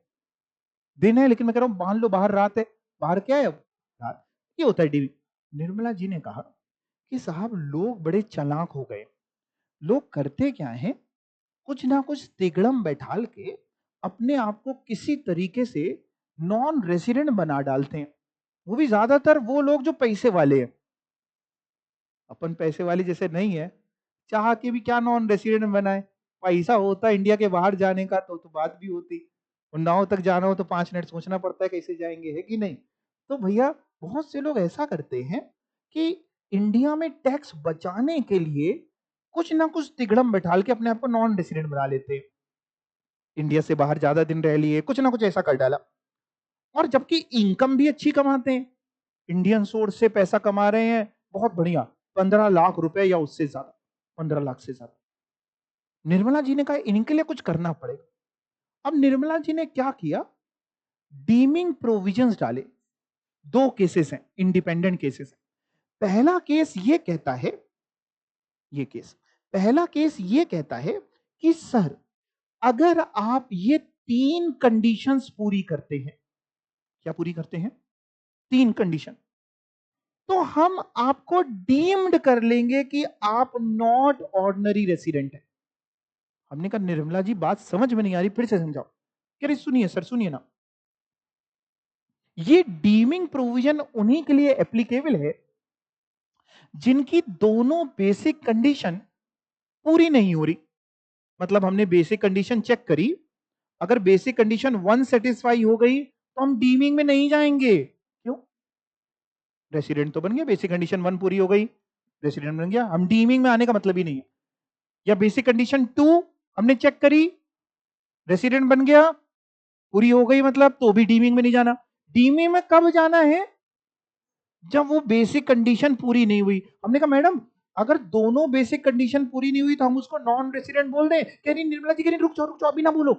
दिन है, लेकिन मैं कह रहा हूं मान लो बाहर रात है। बाहर क्या है अब? रात। ये होता है डीमिंग। निर्मला जी ने कहा कि साहब लोग बड़े चालाक हो गए। लोग करते क्या है, कुछ ना कुछ तिगड़म बैठाल के अपने आप को किसी तरीके से नॉन रेसिडेंट बना डालते हैं। वो भी ज्यादातर वो लोग जो पैसे वाले हैं। अपन पैसे वाले जैसे नहीं है, चाह के भी क्या नॉन रेसिडेंट बनाए। पैसा होता इंडिया के बाहर जाने का तो बात भी होती। उन्नाव तक जाना हो तो 5 मिनट सोचना पड़ता है कैसे जाएंगे, है कि नहीं? तो भैया बहुत से लोग ऐसा करते हैं कि इंडिया में टैक्स बचाने के लिए कुछ ना कुछ तिगड़म बैठाल के अपने आप को नॉन रेसिडेंट बना लेते हैं। इंडिया से बाहर ज्यादा दिन रह लिए, कुछ ना कुछ ऐसा कर डाला। और जबकि इनकम भी अच्छी कमाते हैं, इंडियन सोर्स से पैसा कमा रहे हैं, बहुत बढ़िया, 15 लाख रुपए या उससे ज्यादा, 15 लाख से ज्यादा। निर्मला जी ने कहा इनके लिए कुछ करना पड़ेगा। अब निर्मला जी ने क्या किया, डीमिंग प्रोविजंस डाले। 2 केसेस हैं, इंडिपेंडेंट केसेस हैं। पहला केस ये कहता है, ये केस पहला केस ये कहता है कि सर अगर आप ये 3 कंडीशंस पूरी करते हैं। क्या पूरी करते हैं? 3 कंडीशन। तो हम आपको डीम्ड कर लेंगे कि आप नॉट ऑर्डिनरी रेसिडेंट है। हमने कहा निर्मला जी बात समझ में नहीं आ रही, फिर से समझाओ। कह रही सुनिए सर, सुनिए ना, ये डीमिंग प्रोविजन उन्हीं के लिए एप्लीकेबल है जिनकी दोनों बेसिक कंडीशन पूरी नहीं हो रही। मतलब हमने बेसिक कंडीशन चेक करी, अगर बेसिक कंडीशन 1 सेटिस्फाई हो गई तो हम डीमिंग में नहीं जाएंगे। क्यों? रेसिडेंट तो बन गया, बेसिक कंडीशन 1 पूरी हो गई, रेसिडेंट बन गया, हम डीमिंग में आने का मतलब ही नहीं है। या बेसिक कंडीशन 2 हमने चेक करी, रेसिडेंट बन गया, पूरी हो गई, मतलब तो भी डीमिंग में नहीं जाना। डीमिंग में कब जाना है? जब वो बेसिक कंडीशन पूरी नहीं हुई। हमने कहा मैडम अगर दोनों बेसिक कंडीशन पूरी नहीं हुई तो हम उसको नॉन रेसिडेंट बोल दें। कह रही निर्मला जी, कह रही रुक जाओ रुक जाओ, अभी ना बोलो,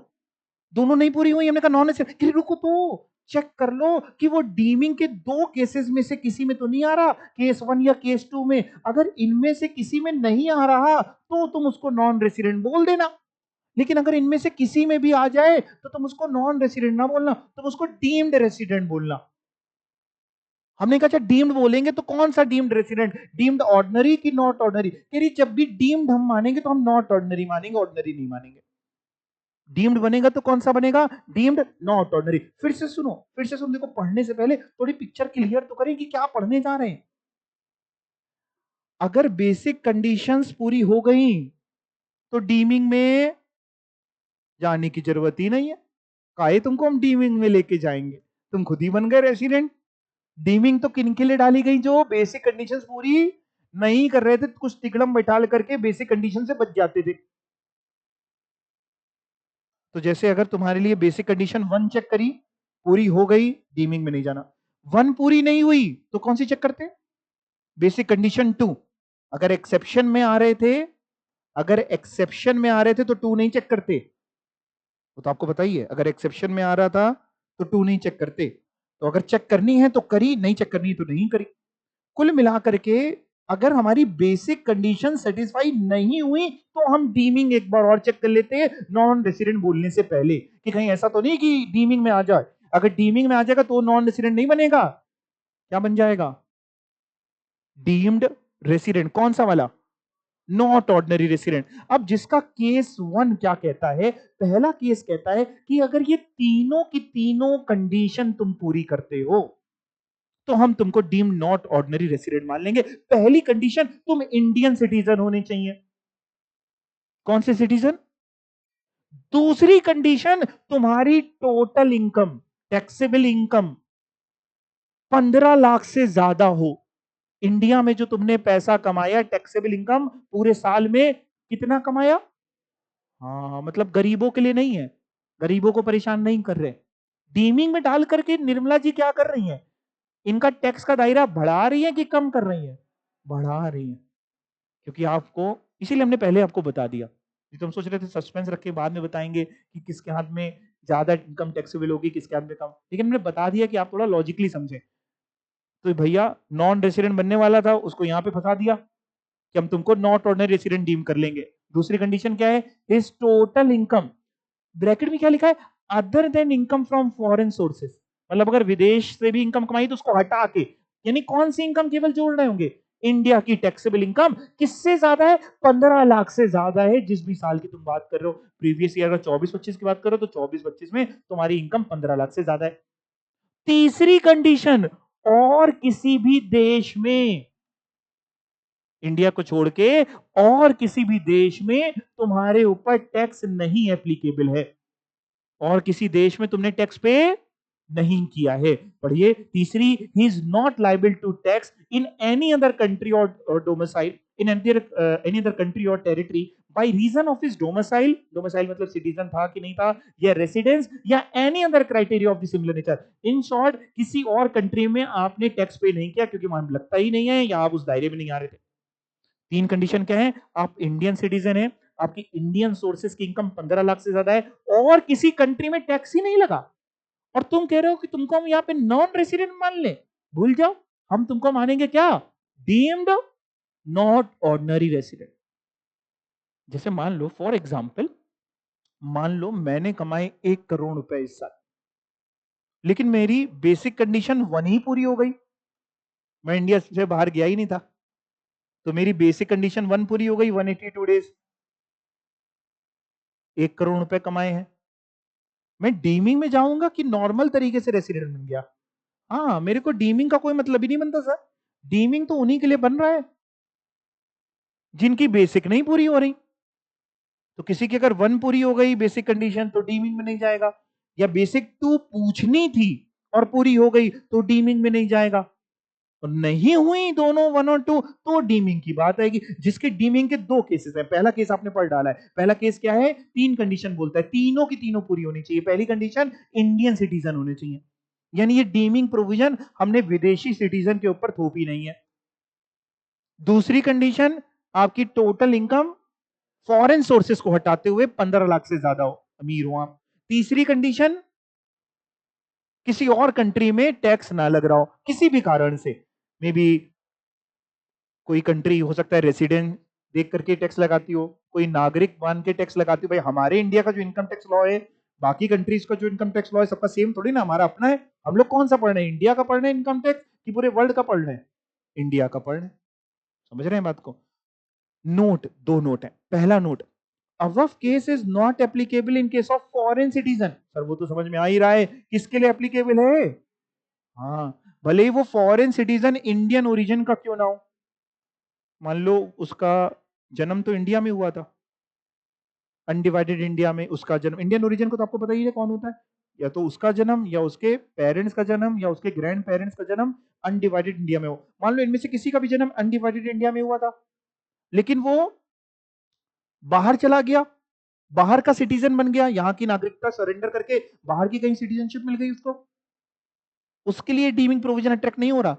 दोनों नहीं पूरी हुई। हमने कहा नॉन रेसिडेंट। कह रही रुको तो चेक कर लो कि वो डीमिंग के 2 केसेस में से किसी में तो नहीं आ रहा, केस 1 या केस 2 में। अगर इनमें से किसी में नहीं आ रहा तो तुम उसको नॉन रेसिडेंट बोल देना, लेकिन अगर इनमें से किसी में भी आ जाए तो तुम उसको नॉन रेसिडेंट ना बोलना, तुम उसको डीम्ड रेसिडेंट बोलना। हमने कहा अच्छा डीम्ड बोलेंगे तो कौन सा डीम्ड रेसिडेंट, डीम्ड ऑर्डिनरी की नॉट ऑर्डिनरी? कह रही जब भी डीम्ड हम मानेंगे तो हम नॉट ऑर्डिनरी मानेंगे, ऑर्डिनरी नहीं मानेंगे। डीम्ड बनेगा तो कौन सा बनेगा? Deemed not ordinary. फिर से सुनो, फिर से सुनो, देखो पढ़ने से पहले थोड़ी पिक्चर क्लियर तो करें कि क्या पढ़ने जा रहे हैं। अगर बेसिक कंडीशंस पूरी हो गई तो डीमिंग में जाने की जरूरत ही नहीं है। काहे तुमको हम डीमिंग में लेके जाएंगे, तुम खुद ही बन गए रेसिडेंट। डीमिंग तो किन के लिए डाली गई? जो बेसिक कंडीशंस पूरी नहीं कर रहे थे, कुछ तिकड़म बैठाल करके बेसिक कंडीशन से बच जाते थे। तो जैसे अगर तुम्हारे लिए बेसिक कंडीशन 1 चेक करी, पूरी हो गई, डीमिंग में नहीं जाना। 1 पूरी नहीं हुई तो कौन सी चेक करते हैं? बेसिक कंडीशन 2, अगर एक्सेप्शन में आ रहे थे, अगर एक्सेप्शन में आ रहे थे तो 2 नहीं चेक करते, वो तो आपको बताइए, अगर एक्सेप्शन में आ रहा था तो 2 नहीं चेक करते, तो अगर चेक करनी है तो करी, नहीं चेक करनी है तो नहीं करी। कुल मिलाकर के अगर हमारी बेसिक कंडीशन सेटिस्फाई नहीं हुई तो हम डीमिंग एक बार और चेक कर लेते हैं नॉन रेसिडेंट बोलने से पहले, कि कहीं ऐसा तो नहीं कि डीमिंग में आ जाए। अगर डीमिंग में आ जाएगा तो नॉन रेसिडेंट नहीं बनेगा, क्या बन जाएगा? Deemed resident. कौन सा वाला? Not ordinary resident. अब जिसका केस 1 क्या कहता है, पहला केस कहता है कि अगर ये तीनों की तीनों कंडीशन तुम पूरी करते हो तो हम तुमको डीम नॉट ऑर्डिनरी रेसिडेंट मान लेंगे। पहली कंडीशन, तुम इंडियन सिटीजन होने चाहिए। कौन से सिटीजन? दूसरी कंडीशन, तुम्हारी total income, taxable income 15 lakh से ज्यादा हो। इंडिया में जो तुमने पैसा कमाया, टैक्सेबल इनकम पूरे साल में कितना कमाया? हाँ, मतलब गरीबों के लिए नहीं है, गरीबों को परेशान नहीं कर रहे। डीमिंग में डाल करके निर्मला जी क्या कर रही हैं? इनका टैक्स का दायरा बढ़ा रही है कि कम कर रही है? बढ़ा रही है, क्योंकि आपको, इसीलिए हमने पहले आपको बता दिया। ये तो हम सोच रहे थे सस्पेंस रख के बाद में बताएंगे कि किसके हाथ में ज्यादा इनकम टैक्सेबल होगी, किसके हाथ में कम, लेकिन हमने बता दिया कि आप थोड़ा लॉजिकली समझें। तो भैया नॉन रेसिडेंट बनने वाला था, उसको यहां पे फंसा दिया कि हम तुमको नॉट ऑर्डिनरी रेसिडेंट डीम कर लेंगे। दूसरी कंडीशन क्या है? इस टोटल इनकम, ब्रैकेट में क्या लिखा है? Other than income from foreign sources, मतलब अगर विदेश से भी इनकम कमाई तो उसको हटा के, यानी कौन सी इनकम केवल जोड़ रहे होंगे? इंडिया की टैक्सेबल इनकम किससे ज्यादा है? 15 लाख से ज्यादा है। जिस भी साल की तुम बात कर रहे हो, प्रीवियस ईयर अगर 24-25 की बात करो तो 24-25 में तुम्हारी इनकम 15 लाख से ज्यादा है। तीसरी कंडीशन, और किसी भी देश में, इंडिया को छोड़ के और किसी भी देश में तुम्हारे ऊपर टैक्स नहीं एप्लीकेबल है, और किसी देश में तुमने टैक्स पे नहीं किया है। पढ़िए तीसरी, he is not liable to tax in any other country or domicile in any other country or territory by reason of his domicile, domicile मतलब सिटीजन था कि नहीं था, या रेसिडेंस, या any other criteria of the similar nature. In short, किसी और country में आपने टैक्स पे नहीं किया क्योंकि वहां लगता ही नहीं है, या आप उस दायरे में नहीं आ रहे थे। तीन कंडीशन क्या है? आप इंडियन सिटीजन है, आपकी इंडियन सोर्सेज की इनकम 15 लाख से ज्यादा है, और किसी कंट्री में टैक्स ही नहीं लगा, और तुम कह रहे हो कि तुमको हम यहाँ पे नॉन रेसिडेंट मान ले। भूल जाओ, हम तुमको मानेंगे क्या? Deemed not ordinary resident. जैसे मान लो फॉर एग्जाम्पल, मान लो मैंने कमाए 1 करोड़ रुपए इस साल, लेकिन मेरी बेसिक कंडीशन 1 ही पूरी हो गई, मैं इंडिया से बाहर गया ही नहीं था, तो मेरी बेसिक कंडीशन 1 पूरी हो गई, 182 डेज, 1 करोड़ रुपए कमाए हैं। मैं डीमिंग में जाऊंगा कि नॉर्मल तरीके से रेसिडेंट बन गया? हाँ, मेरे को डीमिंग का कोई मतलब ही नहीं बनता सर। डीमिंग तो उन्हीं के लिए बन रहा है जिनकी बेसिक नहीं पूरी हो रही। तो किसी की अगर 1 पूरी हो गई बेसिक कंडीशन तो डीमिंग में नहीं जाएगा, या बेसिक 2 पूछनी थी और पूरी हो गई तो डीमिंग में नहीं जाएगा, और नहीं हुई दोनों 1 और 2 तो डीमिंग की बात आएगी। जिसके डीमिंग के 2 केसेस हैं। पहला केस आपने पढ़ डाला है। पहला केस क्या है? 3 कंडीशन बोलता है, तीनों की तीनों पूरी होनी चाहिए। पहली कंडीशन, इंडियन सिटीजन होने चाहिए, यानी ये डीमिंग प्रोविजन हमने विदेशी सिटीजन के ऊपर थोपी नहीं है। दूसरी कंडीशन, आपकी टोटल इनकम फॉरेन सोर्सेस को हटाते हुए 15 लाख से ज्यादा हो, अमीर हो आप। तीसरी कंडीशन, किसी और कंट्री में टैक्स ना लग रहा हो किसी भी कारण से, मे बी कोई कंट्री हो सकता है रेसिडेंट देख करके टैक्स लगाती हो, कोई नागरिक मान के टैक्स लगाती हो। भाई हमारे इंडिया का जो इनकम टैक्स लॉ है, बाकी कंट्रीज का जो इनकम टैक्स लॉ है, सबका सेम थोड़ी ना, हमारा अपना है। हम लोग कौन सा पढ़ रहे हैं? इंडिया का पढ़ रहे हैं इनकम टैक्स, कि पूरे वर्ल्ड का पढ़ रहे हैं? इंडिया का पढ़ रहे हैं। समझ रहे हैं बात को? नोट, 2 नोट है। पहला note, above case is not applicable in case of foreign citizen. Sir वो तो समझ में आ ही रहा है, किसके लिए एप्लीकेबल है? हाँ, भले ही वो फॉरेन सिटीजन इंडियन ओरिजिन का क्यों ना हो। मान लो उसका जन्म तो इंडिया में हुआ था, अनडिवाइडेड इंडिया में उसका जन्म, इंडियन ओरिजिन को तो आपको पता ही है कौन होता है, या तो उसका जन्म, या उसके पेरेंट्स का जन्म, या उसके ग्रैंड पेरेंट्स का जन्म अनडिवाइडेड इंडिया में हो। मान लो इनमें से किसी का भी जन्म अनडिवाइडेड इंडिया में हुआ था, लेकिन वो बाहर चला गया, बाहर का सिटीजन बन गया, यहां की नागरिकता सरेंडर करके बाहर की कहीं सिटीजनशिप मिल गई उसको, उसके लिए डीमिंग प्रोविजन अट्रैक्ट नहीं हो रहा,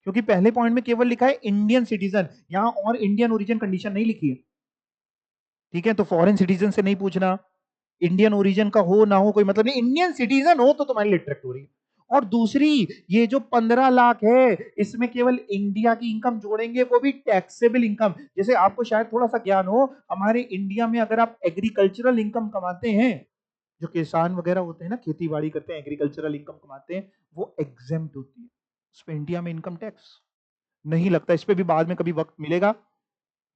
क्योंकि पहले पॉइंट में केवल लिखा है इंडियन सिटीजन, यहां और इंडियन ओरिजिन कंडीशन नहीं लिखी है। ठीक है, तो फॉरेन सिटीजन से नहीं पूछना, इंडियन ओरिजिन का हो ना हो कोई मतलब नहीं, इंडियन सिटीजन हो तो तुम्हारी लिटरेक्ट हो रही है। और दूसरी, ये जो 15 लाख है इसमें केवल इंडिया की इनकम जोड़ेंगे, वो भी टैक्सेबल इनकम। जैसे आपको शायद थोड़ा सा ज्ञान हो, हमारे इंडिया में अगर आप एग्रीकल्चरल इनकम कमाते हैं, जो किसान वगैरह होते हैं ना, खेती बाड़ी करते हैं, एग्रीकल्चरल इनकम कमाते हैं, वो एग्जेम्प्ट होती है, उस पर इंडिया में इनकम टैक्स नहीं लगता। इस पे भी बाद में कभी वक्त मिलेगा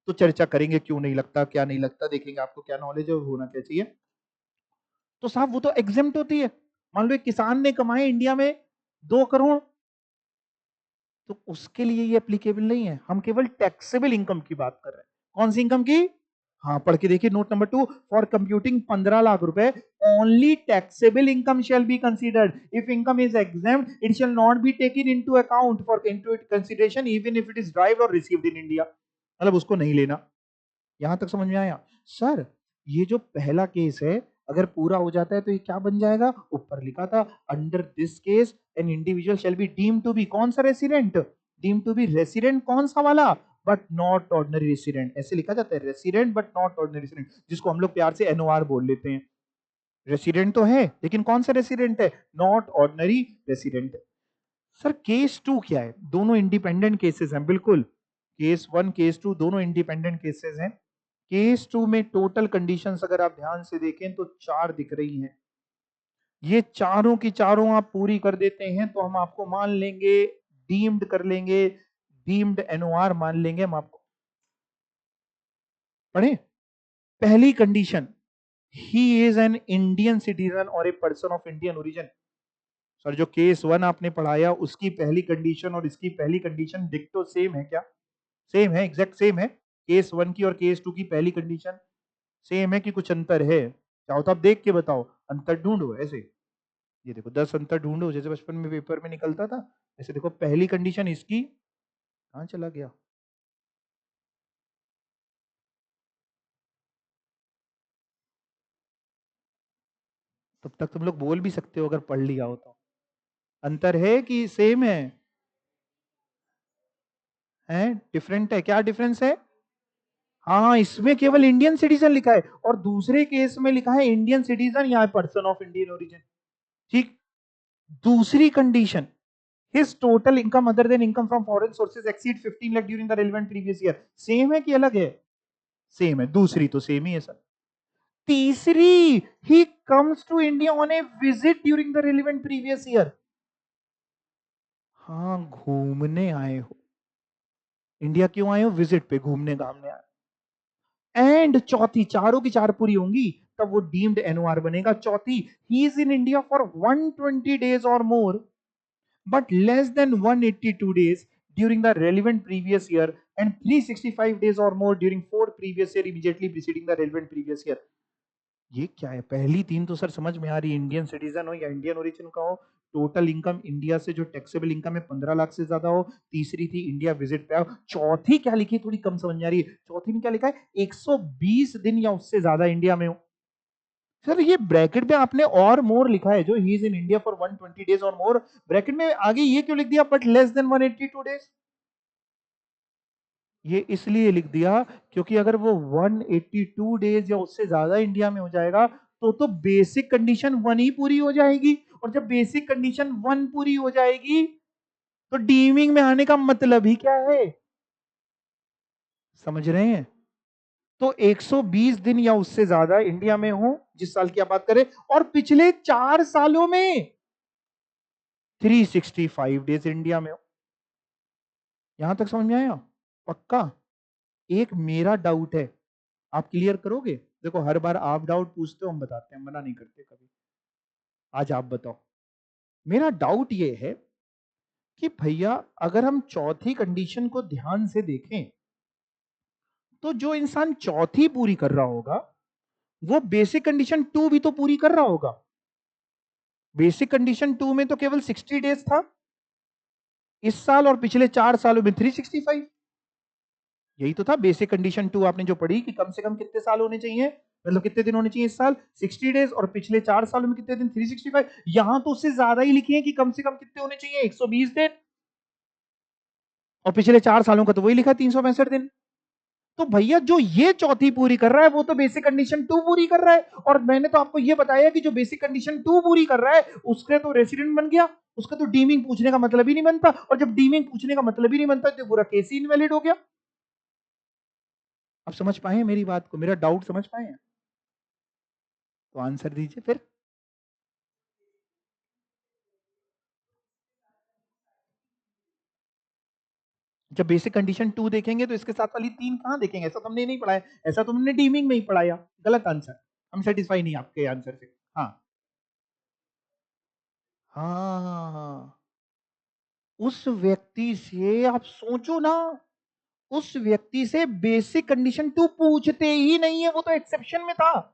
तो चर्चा करेंगे, क्यों नहीं लगता, क्या नहीं लगता, देखेंगे आपको क्या नॉलेज है और होना क्या चाहिए। तो साहब वो तो एग्जेम्प्ट होती है। मान लो एक किसान ने कमाए इंडिया में 2 करोड़, तो उसके लिए ये एप्लीकेबल नहीं है, हम केवल टैक्सेबल इनकम की बात कर रहे हैं। कौन सी इनकम की? हाँ, पढ़ के देखिए note number 2, for computing 15 lakh रुपए only taxable income shall be considered, if income is exempt it shall not be taken into account for into consideration even if it is derived or received in India. मतलब उसको नहीं लेना। यहां तक समझ में आया? सर ये जो पहला केस है अगर पूरा हो जाता है तो ये क्या बन जाएगा? ऊपर लिखा था under this case an individual shall be deemed to be, कौन सा resident? Deemed to be resident, कौन सा वाला? बट नॉट ऑर्डिनरी रेसिडेंट, ऐसे लिखा जाता है, resident but not ordinary resident, जिसको हम लोग प्यार से एनओआर बोल लेते हैं। रेसिडेंट तो है लेकिन कौन सा रेसिडेंट है? Not ordinary resident. Sir case 2 क्या है? दोनों इंडिपेंडेंट केसेस हैं, बिल्कुल। केस 1 केस 2 दोनों इंडिपेंडेंट केसेस हैं। केस 2 में टोटल कंडीशंस अगर आप ध्यान से देखें तो 4 दिख रही हैं। ये चारों की चारों आप पूरी कर देते हैं तो हम आपको मान लेंगे, डीम्ड कर लेंगे, डीम्ड एनओआर मान लेंगे हम आपको। पढ़े? पहली condition, he is an Indian citizen or a person of Indian origin. Sir जो केस 1 आपने पढ़ाया उसकी पहली कंडीशन और इसकी पहली कंडीशन डिक्टो सेम है क्या? सेम है, एग्जैक्ट सेम है। केस 1 की और केस 2 की पहली कंडीशन सेम है कि कुछ अंतर है? चाहो तो आप देख के बताओ, अंतर ढूंढो ऐसे। ये देखो 10 अंतर ढूंढो, जैसे बचपन में पेपर में निकलता था। ऐसे देखो पहली कंडीशन इसकी, कहां चला गया? तब तक तुम लोग बोल भी सकते हो अगर पढ़ लिया हो तो। अंतर है कि सेम है? हैं? डिफरेंट है, क्या डिफरेंस है? हाँ, इसमें केवल इंडियन सिटीजन लिखा है और दूसरे केस में लिखा है इंडियन सिटीजन या पर्सन ऑफ इंडियन ओरिजिन। ठीक। दूसरी condition, his total income other than income from foreign sources exceed 15 lakh during the relevant previous year। Same है कि अलग है? सेम है, दूसरी तो सेम ही है सर। तीसरी, he comes to India on a visit during the relevant previous year। हाँ, घूमने आए हो। इंडिया क्यों आए हो? विजिट पे, घूमने घामने आए। एंड चौथी, चारों की चार पूरी होंगी तब वो डीम्ड एनओआर बनेगा। चौथी, he is in India for 120 days और मोर but less than 182 days during the relevant previous year and 365 days or more during 4 previous year immediately preceding the relevant previous year। ये क्या है? पहली तीन तो सर समझ में आ रही है, इंडियन सिटीजन हो या इंडियन ओरिजिन का हो, टोटल इनकम इंडिया से जो टैक्सेबल इनकम है 15 लाख से ज्यादा हो, तीसरी थी इंडिया विजिट पे आओ। चौथी क्या लिखी, थोड़ी कम समझ में आ रही है। चौथी में क्या लिखा है? 120 दिन या उससे ज्यादा इंडिया में हो। सर ये ब्रैकेट में आपने और मोर लिखा है, जो he is in India for 120 days और मोर, ब्रैकेट में आगे ये क्यों लिख दिया बट लेस देन 182 डेज? ये इसलिए लिख दिया क्योंकि अगर वो 182 डेज या उससे ज्यादा इंडिया में हो जाएगा तो बेसिक कंडीशन 1 ही पूरी हो जाएगी, और जब बेसिक कंडीशन 1 पूरी हो जाएगी तो डीमिंग में आने का मतलब ही क्या है? समझ रहे हैं? तो 120 दिन या उससे ज्यादा इंडिया में हो जिस साल की आप बात करें, और पिछले 4 सालों में 365 डेज इंडिया में हो। यहां तक समझ में आया? पक्का? एक मेरा डाउट है, आप क्लियर करोगे? देखो हर बार आप डाउट पूछते हो, हम बताते हैं, मना नहीं करते कभी। आज आप बताओ। मेरा डाउट ये है कि भैया अगर हम चौथी कंडीशन को ध्यान से देखें तो जो इंसान चौथी पूरी कर रहा होगा वो बेसिक कंडीशन 2 भी तो पूरी कर रहा होगा। बेसिक कंडीशन 2 में तो केवल 60 डेज था, इस साल और पिछले 4 सालों में 365। यही तो था बेसिक कंडीशन 2 आपने जो पढ़ी कि कम से कम कितने साल होने चाहिए, मतलब कितने दिन होने चाहिए इस साल 60 डेज, और पिछले 4 सालों में कितने दिन 365। यहां तो उससे ज्यादा ही लिखे हैं कि कम से कम कितने होने चाहिए 120 दिन। और पिछले 4 सालों का तो वही लिखा 365 दिन। तो भैया जो ये चौथी पूरी कर रहा है वो तो बेसिक कंडीशन 2 पूरी कर रहा है, और मैंने तो आपको ये बताया कि जो बेसिक कंडीशन 2 पूरी कर रहा है उसके तो रेसिडेंट बन गया, उसका तो डीमिंग पूछने का मतलब ही नहीं बनता, और जब डीमिंग पूछने का मतलब ही नहीं बनता तो पूरा केस ही इनवैलिड हो गया। आप समझ पाए मेरी बात को, मेरा डाउट समझ पाए? तो आंसर दीजिए फिर। जब बेसिक कंडीशन 2 देखेंगे तो इसके साथ वाली 3 कहां देखेंगे? ऐसा तो हमने नहीं पढ़ा है, ऐसा तो हमने डीमिंग में ही पढ़ाया। गलत आंसर, हम सेटिस्फाई नहीं आपके आंसर से। हाँ हाँ, उस व्यक्ति से आप सोचो ना, उस व्यक्ति से बेसिक कंडीशन 2 पूछते ही नहीं है, वो तो एक्सेप्शन में था।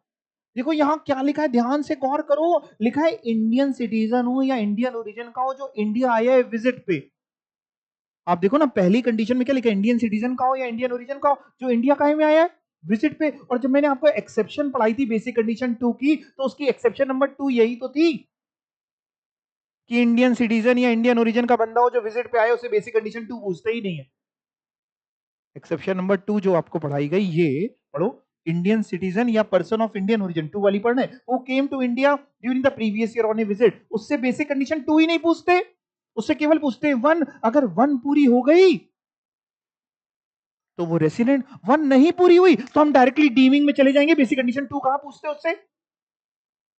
देखो यहां क्या लिखा है, ध्यान से गौर करो, लिखा है इंडियन सिटीजन हो या इंडियन ओरिजिन का हो जो इंडिया आया है विजिट पे। आप देखो ना पहली कंडीशन में क्या लिखा है, इंडियन सिटीजन का हो या इंडियन ओरिजिन का हो जो इंडिया का में आया है विजिट पे। और जब मैंने आपको एक्सेप्शन पढ़ाई थी बेसिक कंडीशन 2 की, तो उसकी एक्सेप्शन नंबर 2 यही तो थी कि इंडियन सिटीजन या इंडियन ओरिजिन का बंदा हो जो विजिट पे आए, उसे बेसिक कंडीशन 2 पूछते ही नहीं है। एक्सेप्शन नंबर 2 जो आपको पढ़ाई गई ये पढ़ो, इंडियन सिटीजन या पर्सन ऑफ इंडियन ओरिजिन 2 वाली पढ़ना है, वो came to India during the previous year on a visit, उससे बेसिक कंडीशन 2 ही नहीं पूछते, उससे केवल पूछते हैं 1। अगर 1 पूरी हो गई तो वो रेसिडेंट, 1 नहीं पूरी हुई तो हम डायरेक्टली डीमिंग में चले जाएंगे, बेसिक कंडीशन 2 कहां पूछते हैं उससे?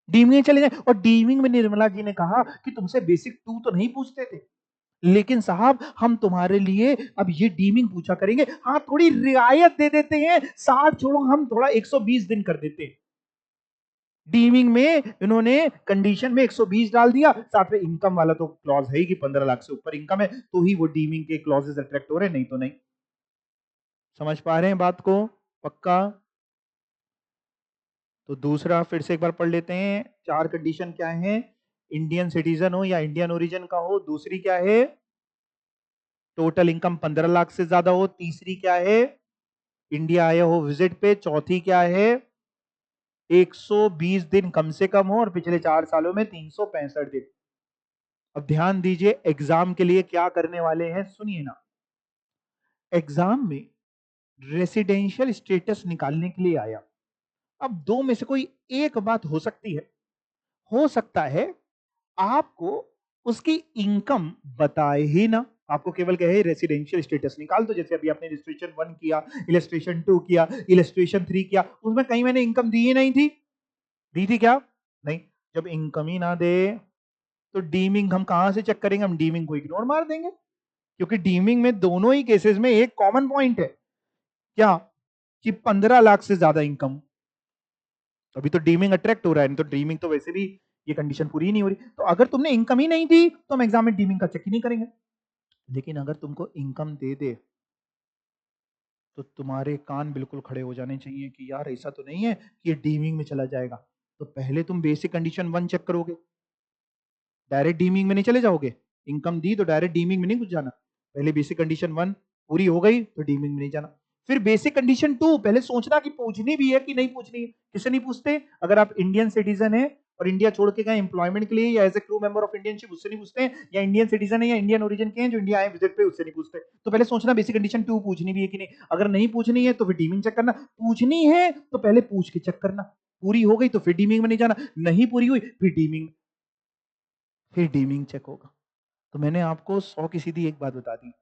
डीमिंग में चले जाए। और डीमिंग में निर्मला जी ने कहा कि तुमसे बेसिक 2 तो नहीं पूछते थे, लेकिन साहब हम तुम्हारे लिए अब ये डीमिंग पूछा करेंगे, हाँ थोड़ी रियायत दे देते हैं, 60 छोड़ो हम थोड़ा 120 दिन कर देते हैं। डीमिंग में इन्होंने कंडीशन में 120 डाल दिया, साथ में इनकम वाला तो क्लॉज है ही कि 15 लाख से ऊपर इनकम है तो ही वो डीमिंग के क्लॉजेस अट्रैक्ट हो रहे हैं, नहीं तो नहीं। समझ पा रहे हैं बात को? पक्का? तो दूसरा फिर से एक बार पढ़ लेते हैं, 4 कंडीशन क्या है? इंडियन सिटीजन हो या इंडियन ओरिजिन का हो, दूसरी क्या है? टोटल इनकम 15 लाख से ज्यादा हो, तीसरी क्या है? इंडिया आए हो विजिट पे, चौथी क्या है? 120 दिन कम से कम हो और पिछले 4 सालों में 365 दिन। अब ध्यान दीजिए एग्जाम के लिए क्या करने वाले हैं, सुनिए ना। एग्जाम में रेसिडेंशियल स्टेटस निकालने के लिए आया। अब दो में से कोई एक बात हो सकती है, हो सकता है आपको उसकी इनकम बताए ही ना, आपको केवल कहे रेसिडेंशियल स्टेटस निकाल दो, जैसे अभी आपने इलस्ट्रेशन 1 किया, इलस्ट्रेशन 2 किया, इलस्ट्रेशन 3 किया, उसमें कहीं मैंने इनकम दी ही नहीं थी। दी थी क्या? नहीं। जब इनकम ही ना दे तो डीमिंग हम कहां से चेक करेंगे? हम डीमिंग को इग्नोर मार देंगे, क्योंकि डीमिंग में दोनों ही केसेस में एक कॉमन पॉइंट है, क्या? कि 15 लाख से ज्यादा इनकम। अभी तो डीमिंग अट्रैक्ट हो रहा है, नहीं तो डीमिंग तो वैसे भी ये कंडीशन पूरी ही नहीं हो रही। तो अगर तुमने इनकम ही नहीं दी तो हम एग्जाम में डीमिंग का चेक ही नहीं करेंगे। लेकिन अगर तुमको इनकम दे दे तो तुम्हारे कान बिल्कुल खड़े हो जाने चाहिए कि यार ऐसा तो नहीं है कि ये डीमिंग में चला जाएगा। तो पहले तुम बेसिक कंडीशन 1 चेक करोगे, डायरेक्ट डीमिंग में नहीं चले जाओगे। इनकम दी तो डायरेक्ट डीमिंग में नहीं घुस जाना, पहले बेसिक कंडीशन 1 पूरी हो गई तो डीमिंग में नहीं जाना। फिर बेसिक कंडीशन 2 पहले सोचना कि पूछनी भी है कि नहीं पूछनी है। किसे नहीं पूछते? अगर आप इंडियन सिटीजन है और इंडिया छोड़ के गए एम्प्लॉयमेंट के लिए या as a crew member of Indian ship, उससे नहीं पूछते हैं। या इंडियन सिटीजन है या इंडियन ओरिजिन के हैं जो इंडिया आए विजिट पे, उससे नहीं पूछते। तो पहले सोचना बेसिक कंडीशन 2 पूछनी भी है कि नहीं। अगर नहीं पूछनी है तो फिर डीमिंग चेक करना, पूछनी है तो पहले पूछ के चेक करना, पूरी हो गई तो फिर डीमिंग में नहीं जाना, नहीं पूरी हुई फिर डीमिंग चेक होगा। तो मैंने आपको 100 की सीधी एक बात बता दी,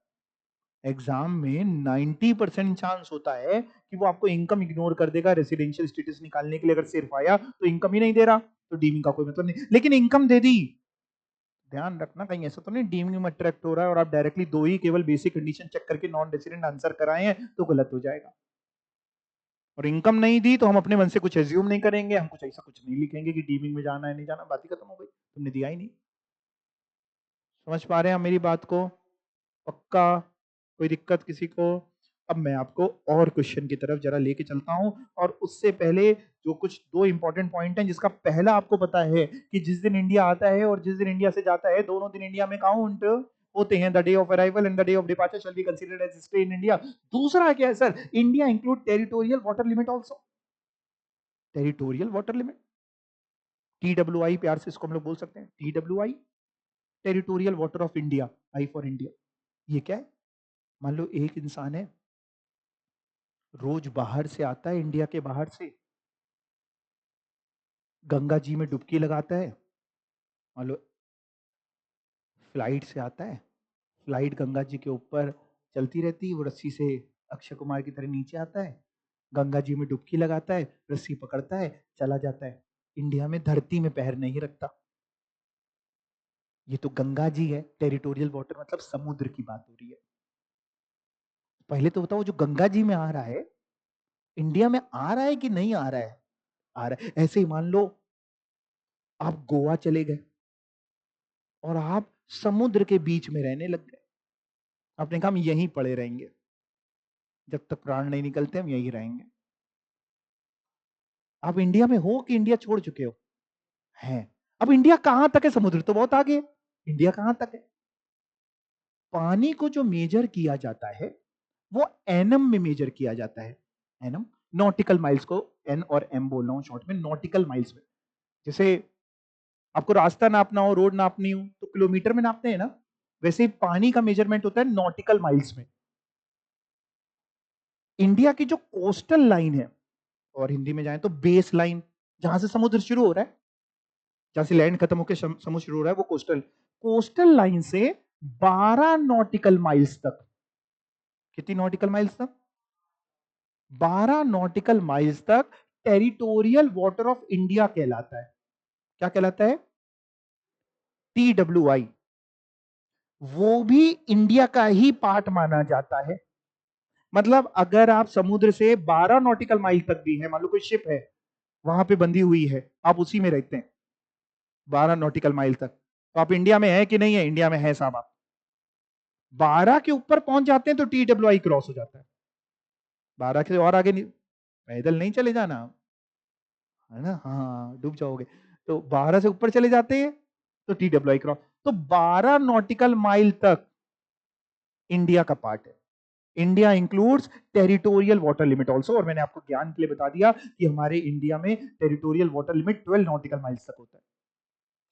एग्जाम में 90% चांस होता है कि वो आपको इनकम इग्नोर कर देगा रेसिडेंशियल स्टेटस निकालने के लिए। अगर सिर्फ आया तो इनकम ही नहीं दे रहा तो डीमिंग का कोई मतलब नहीं, लेकिन इनकम दे दी, ध्यान रखना कहीं ऐसा तो नहीं डीमिंग में अट्रैक्ट हो रहा है और आप डायरेक्टली दो ही केवल बेसिक कंडीशन चेक करके नॉन रेसिडेंट आंसर कराए हैं तो गलत हो जाएगा। और इनकम नहीं दी तो हम अपने मन से कुछ एज्यूम नहीं करेंगे, हम कुछ ऐसा कुछ नहीं लिखेंगे कि डीमिंग में जाना है नहीं जाना, बात ही खत्म हो गई, तुमने दिया ही नहीं। समझ पा रहे हैं आप मेरी बात को? पक्का? कोई दिक्कत किसी को? अब मैं आपको और क्वेश्चन की तरफ जरा लेके चलता हूं, और उससे पहले जो कुछ दो इंपॉर्टेंट पॉइंट हैं, जिसका पहला आपको पता है कि जिस दिन इंडिया आता है और जिस दिन इंडिया से जाता है दोनों दिन इंडिया में काउंट होते हैं। The day of arrival and the day of departure shall be considered as stay in India. दूसरा क्या है sir? India include territorial water limit also, territorial water limit, TWI प्यार से इसको हम लोग बोल सकते हैं, TWI, territorial water of India, I for India. ये क्या है? मान लो एक इंसान है, रोज बाहर से आता है, इंडिया के बाहर से गंगा जी में डुबकी लगाता है। मान लो फ्लाइट से आता है, फ्लाइट गंगा जी के ऊपर चलती रहती है, वो रस्सी से अक्षय कुमार की तरह नीचे आता है, गंगा जी में डुबकी लगाता है, रस्सी पकड़ता है, चला जाता है, इंडिया में धरती में पैर नहीं रखता। ये तो गंगा जी है, टेरिटोरियल वाटर मतलब समुद्र की बात हो रही है। पहले तो बताओ, जो गंगा जी में आ रहा है, इंडिया में आ रहा है कि नहीं आ रहा है? आ रहा है। ऐसे ही मान लो आप गोवा चले गए और आप समुद्र के बीच में रहने लग गए। आपने कहा हम यहीं पड़े रहेंगे, जब तक प्राण नहीं निकलते हम यहीं रहेंगे। आप इंडिया में हो कि इंडिया छोड़ चुके हो? हैं। अब इंडिया कहां तक है? समुद्र तो बहुत आगे है, इंडिया कहां तक है? पानी को जो मेजर किया जाता है वो एनम में मेजर किया जाता है। एनम, नॉटिकल माइल्स को एन और एम बोल रहा हूं शॉर्ट में, नॉटिकल माइल्स में। जैसे आपको रास्ता नापना हो, रोड नापनी हो, तो किलोमीटर में नापते हैं ना, वैसे ही पानी का मेजरमेंट होता है नॉटिकल माइल्स में। इंडिया की जो कोस्टल लाइन है, और हिंदी में जाए तो बेस लाइन, जहां से समुद्र शुरू हो रहा है, जहां से लैंड खत्म होकर समुद्र शुरू हो रहा है, वो कोस्टल कोस्टल लाइन से 12 नॉटिकल माइल्स तक। कितनी नॉटिकल माइल्स तक? 12 नॉटिकल माइल्स तक टेरिटोरियल वाटर ऑफ इंडिया कहलाता है। क्या कहलाता है? TWI। वो भी इंडिया का ही पार्ट माना जाता है। मतलब अगर आप समुद्र से 12 नॉटिकल माइल तक भी है, मान लो कोई शिप है वहां पे बंधी हुई है, आप उसी में रहते हैं 12 नॉटिकल माइल तक, तो आप इंडिया में है कि नहीं है? इंडिया में है साहब। आप 12 के ऊपर पहुंच जाते हैं तो TWI क्रॉस हो जाता है। 12 के और आगे नहीं, पैदल नहीं चले जाना, है ना? हाँ, डूब जाओगे। तो 12 से ऊपर चले जाते हैं तो TWI क्रॉस। तो 12 नॉटिकल माइल तक इंडिया का पार्ट है। India includes territorial water limit also. और मैंने आपको ज्ञान के लिए बता दिया कि हमारे इंडिया में territorial water limit 12 nautical miles तक होता है।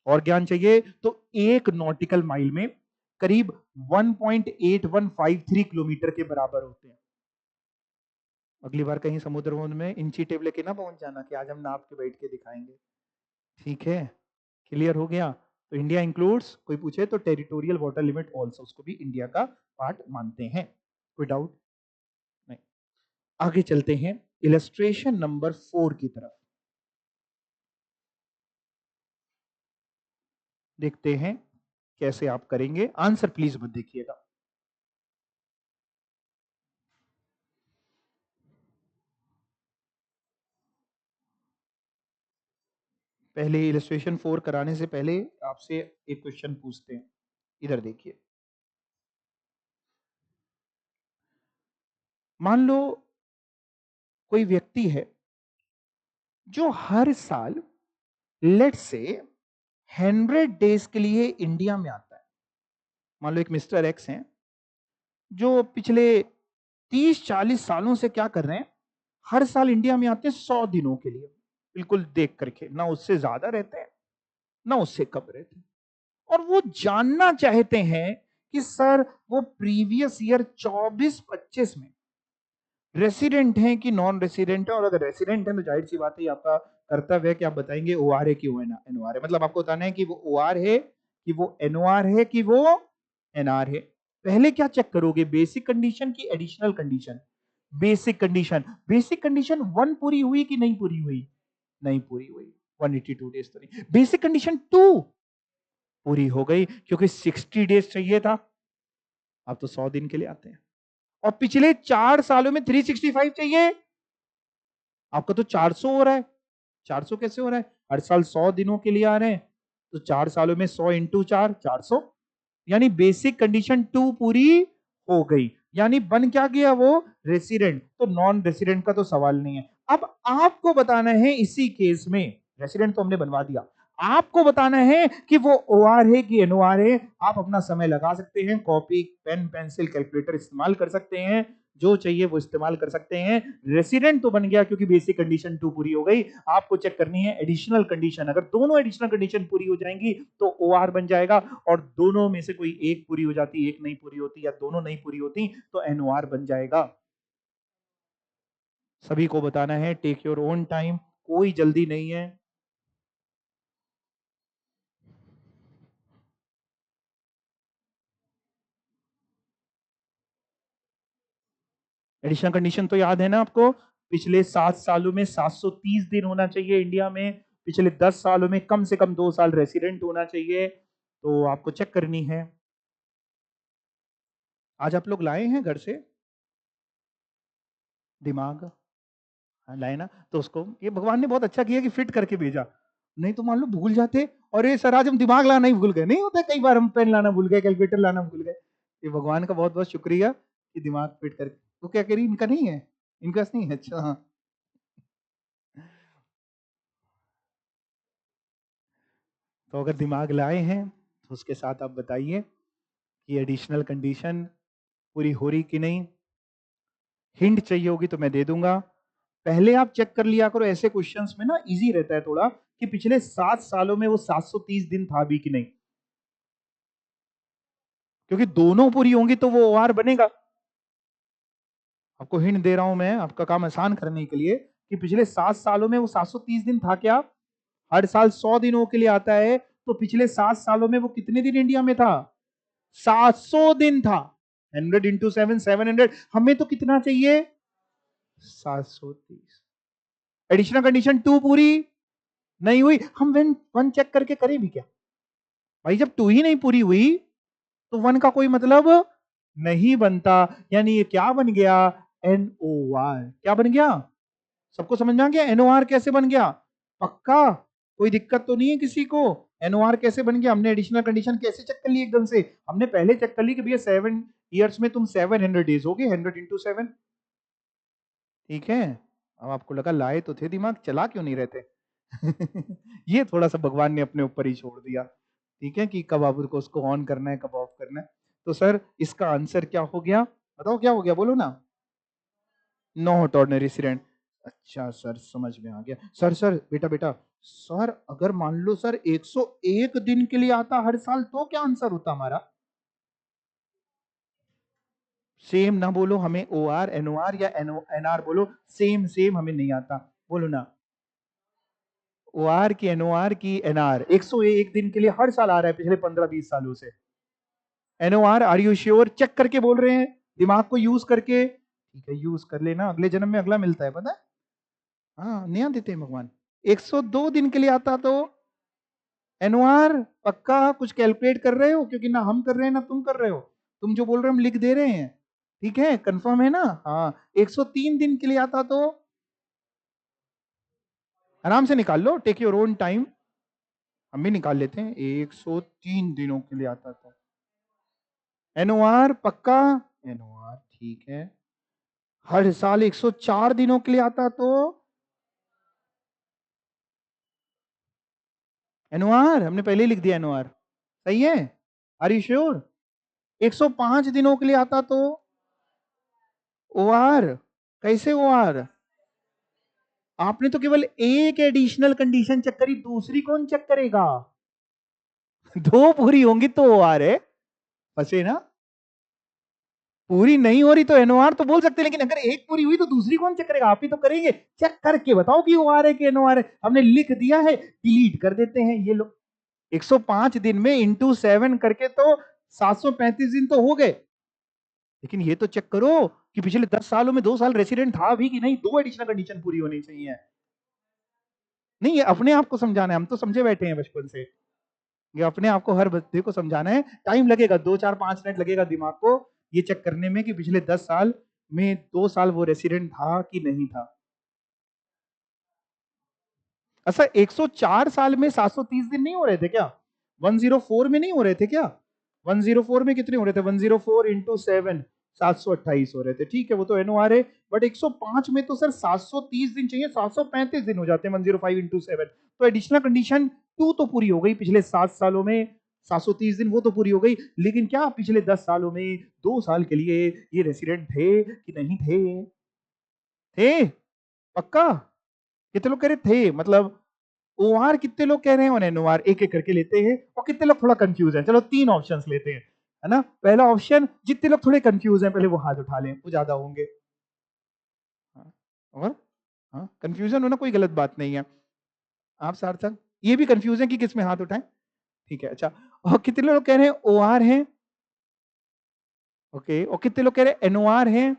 और ज्ञान चाहिए तो एक नॉटिकल माइल में करीब 1.8153 किलोमीटर के बराबर होते हैं। अगली बार कहीं समुद्र में इंची टेप लेके ना पहुंच जाना कि आज हम नाप के बैठ के दिखाएंगे। ठीक है, क्लियर हो गया? तो इंडिया इंक्लूड्स, कोई पूछे तो टेरिटोरियल वाटर लिमिट ऑल्सो, उसको भी इंडिया का पार्ट मानते हैं। कोई डाउट नहीं? आगे चलते हैं इलस्ट्रेशन नंबर 4 की तरफ। देखते हैं कैसे आप करेंगे। आंसर प्लीज मत देखिएगा। पहले इलस्ट्रेशन 4 कराने से पहले आपसे एक क्वेश्चन पूछते हैं। इधर देखिए, मान लो कोई व्यक्ति है जो हर साल लेट से 100 डेज के लिए इंडिया में आता है। मान लो एक मिस्टर एक्स हैं जो पिछले 30-40 सालों से क्या कर रहे हैं, हर साल इंडिया में आते हैं 100 दिनों के लिए, बिल्कुल देख करके, ना उससे ज्यादा रहते हैं ना उससे कम रहते हैं। और वो जानना चाहते हैं कि सर वो प्रीवियस ईयर 24-25 में रेसिडेंट हैं कि नॉन रेसिडेंट है, और अगर रेसिडेंट है तो जाहिर सी बात है आपका कर्तव्य है कि आप बताएंगे OR है कि वो NOR है। मतलब आपको बताना है कि वो OR है कि वो NOR है कि वो NR है। पहले क्या चेक करोगे? बेसिक कंडीशन की additional condition? Basic condition. Basic condition 1 पूरी हुई कि नहीं पूरी हुई? नहीं पूरी हुई, 182 डेज तो नहीं। बेसिक कंडीशन 2 पूरी हो गई क्योंकि 60 डेज चाहिए था, अब तो 100 दिन के लिए आते हैं। और पिछले 4 सालों में 365 चाहिए, आपका तो 400 हो रहा है। 400 कैसे हो रहा है? हर साल 100 दिनों के लिए आ रहे हैं, तो 4 सालों में 100 इंटू 4, 400। यानी बेसिक कंडीशन 2 पूरी हो गई, यानी बन क्या गया वो? रेसिडेंट। तो नॉन रेसिडेंट का तो सवाल नहीं है। अब आपको बताना है इसी केस में, रेसिडेंट तो हमने बनवा दिया, आपको बताना है कि वो OR है कि NOR है। आप अपना समय लगा सकते हैं, कॉपी पेन पेंसिल कैलकुलेटर इस्तेमाल कर सकते हैं। जो चाहिए वो इस्तेमाल कर सकते हैं। रेसिडेंट तो बन गया क्योंकि बेसिक कंडीशन 2 पूरी हो गई। आपको चेक करनी है एडिशनल कंडीशन। अगर दोनों एडिशनल कंडीशन पूरी हो जाएंगी तो ओआर बन जाएगा, और दोनों में से कोई एक पूरी हो जाती, एक नहीं पूरी होती, या दोनों नहीं पूरी होती तो एनओआर बन जाएगा। सभी को बताना है, टेक योर ओन टाइम, कोई जल्दी नहीं है। एडिशनल कंडीशन तो याद है ना आपको, पिछले 7 सालों में 730 दिन होना चाहिए इंडिया में, पिछले 10 सालों में कम से कम 2 साल रेसिडेंट होना चाहिए। तो आपको चेक करनी है। आज आप लोग लाए हैं घर से दिमाग? हाँ, लाए ना, तो उसको ये भगवान ने बहुत अच्छा किया कि फिट करके भेजा, नहीं तो मान लो भूल जाते, और ये सर आज हम दिमाग लाना ही भूल गए, नहीं होता कई बार हम पेन लाना भूल गए, कैलकुलेटर लाना भूल गए। ये भगवान का बहुत बहुत शुक्रिया कि दिमाग फिट करके। तो क्या कह रही, इनका नहीं है, इनका नहीं है? अच्छा हाँ। तो अगर दिमाग लाए हैं तो उसके साथ आप बताइए कि एडिशनल कंडीशन पूरी हो रही कि नहीं। हिंट चाहिए होगी तो मैं दे दूंगा। पहले आप चेक कर लिया करो, ऐसे क्वेश्चंस में ना इजी रहता है थोड़ा, कि पिछले 7 सालों में वो 730 दिन था भी कि नहीं, क्योंकि दोनों पूरी होंगी तो वो ओआर बनेगा। आपको हिंट दे रहा हूं मैं आपका काम आसान करने के लिए, कि पिछले 7 सालों में वो 730 दिन था क्या? हर साल 100 दिनों के लिए आता है, तो पिछले 7 सालों में वो कितने दिन इंडिया में था? 700 दिन था। 100 × 7 700, हमें तो कितना चाहिए? 730। एडिशनल कंडीशन 2 पूरी नहीं हुई, हम वन वन चेक करके करें भी क्या भाई? जब 2 ही नहीं पूरी हुई तो 1 का कोई मतलब नहीं बनता। यानी ये क्या बन गया? एनओआर। क्या बन गया? सबको समझ में आ गया एनओआर कैसे बन गया? पक्का? कोई दिक्कत तो नहीं है किसी को? एनओआर कैसे बन गया? हमने एडिशनल कंडीशन कैसे चेक कर ली एकदम से? हमने पहले चेक कर ली कि भैया 7 ईयर्स में तुम 700 डेज हो गए, 100 × 7। ठीक है। अब आपको लगा लाए तो थे दिमाग, चला क्यों नहीं रहते? ये थोड़ा सा भगवान ने अपने ऊपर ही छोड़ दिया। ठीक है, कि कब आपको उसको ऑन करना है, कब ऑफ करना है। तो सर इसका आंसर क्या हो गया? बताओ क्या हो गया, बोलो ना। Not ordinary resident. अच्छा सर, समझ में आ गया। सर सर बेटा बेटा, सर अगर मान लो सर 101 दिन के लिए आता हर साल, तो क्या आंसर होता हमारा? सेम ना बोलो हमें, O R N O R या एन आर बोलो, सेम सेम हमें नहीं आता, बोलो ना। ओ आर की एन ओ आर की एन आर, 101 दिन के लिए हर साल आ रहा है पिछले 15-20 सालों से। N O R, are you sure? Check करके बोल रहे हैं, दिमाग को यूज करके। ठीक है, यूज कर लेना, अगले जन्म में अगला मिलता है, पता है? हाँ, नया देते हैं भगवान। 102 दिन के लिए आता तो एन ओ आर पक्का? कुछ कैलकुलेट कर रहे हो? क्योंकि ना हम कर रहे हैं ना तुम कर रहे हो, तुम जो बोल रहे हो हम लिख दे रहे हैं। ठीक है, कंफर्म है ना? हाँ। 103 दिन के लिए आता तो आराम से निकाल लो, टेक योर ओन टाइम। हम भी निकाल लेते हैं। 103 दिनों के लिए आता था एनओआर, पक्का? एनओआर ठीक है। हर साल 104 दिनों के लिए आता तो एनओआर, हमने पहले ही लिख दिया एनओआर। सही है? Are you sure? 105 दिनों के लिए आता तो ओआर। कैसे ओआर? आपने तो केवल एक एडिशनल कंडीशन चेक करी, दूसरी कौन चेक करेगा? दो पूरी होंगी तो ओआर है। फंसे ना? पूरी नहीं हो रही तो एनओआर तो बोल सकते, लेकिन अगर एक पूरी हुई तो दूसरी कौन चेक करेगा? आप ही तो करेंगे। चेक करके बताओ कि ओआर है कि एनओआर है। हमने लिख दिया है, डिलीट कर देते हैं ये लोग। 105 दिन में इंटू 7 करके तो 735 दिन तो हो गए, लेकिन ये तो चेक करो कि पिछले 10 सालों में 2 साल रेसिडेंट था भी कि नहीं। दो एडिशनल कंडीशन पूरी होनी चाहिए। नहीं, ये अपने आप को समझाना है, हम तो समझे बैठे हैं बचपन से। ये अपने आप को, हर बच्चे को समझाना है। टाइम लगेगा, 2 4 5 मिनट लगेगा दिमाग को ये चेक करने में कि पिछले 10 साल में 2 साल वो रेसिडेंट था कि नहीं था। अच्छा, 104 साल में 730 दिन नहीं हो रहे थे क्या? 104 में नहीं हो रहे थे क्या? 104 में कितने हो रहे थे? 104 इंटू 7, 728 हो रहे थे। ठीक है, वो तो एनओआर है। बट 105 में तो सर 730 दिन चाहिए, 735 दिन हो जाते हैं 105 इंटू 7। तो एडिशनल कंडीशन 2 तो पूरी हो गई पिछले 7 सालों में। 730 दिन वो तो पूरी हो गई, लेकिन क्या पिछले 10 सालों में 2 साल के लिए ये रेसिडेंट थे कि नहीं थे? थे? पक्का? कितने लोग कह रहे थे? मतलब ओआर कितने लोग कह रहे हैं और एनओआर एक एक करके लेते हैं, और कितने लोग थोड़ा कंफ्यूज है? चलो 3 ऑप्शंस लेते हैं, है ना? पहला ऑप्शन, जितने लोग थोड़े कंफ्यूज हैं पहले वो हाथ उठा लें, वो ज्यादा होंगे। हाँ, और हाँ, कंफ्यूजन होना कोई गलत बात नहीं है। आप सार्थक ये भी कंफ्यूज है कि किस में हाथ उठाएं? ठीक है, अच्छा। और कितने लोग कह रहे हैं ओआर हैं? ओके, और कितने लोग कह रहे हैं एनओआर हैं?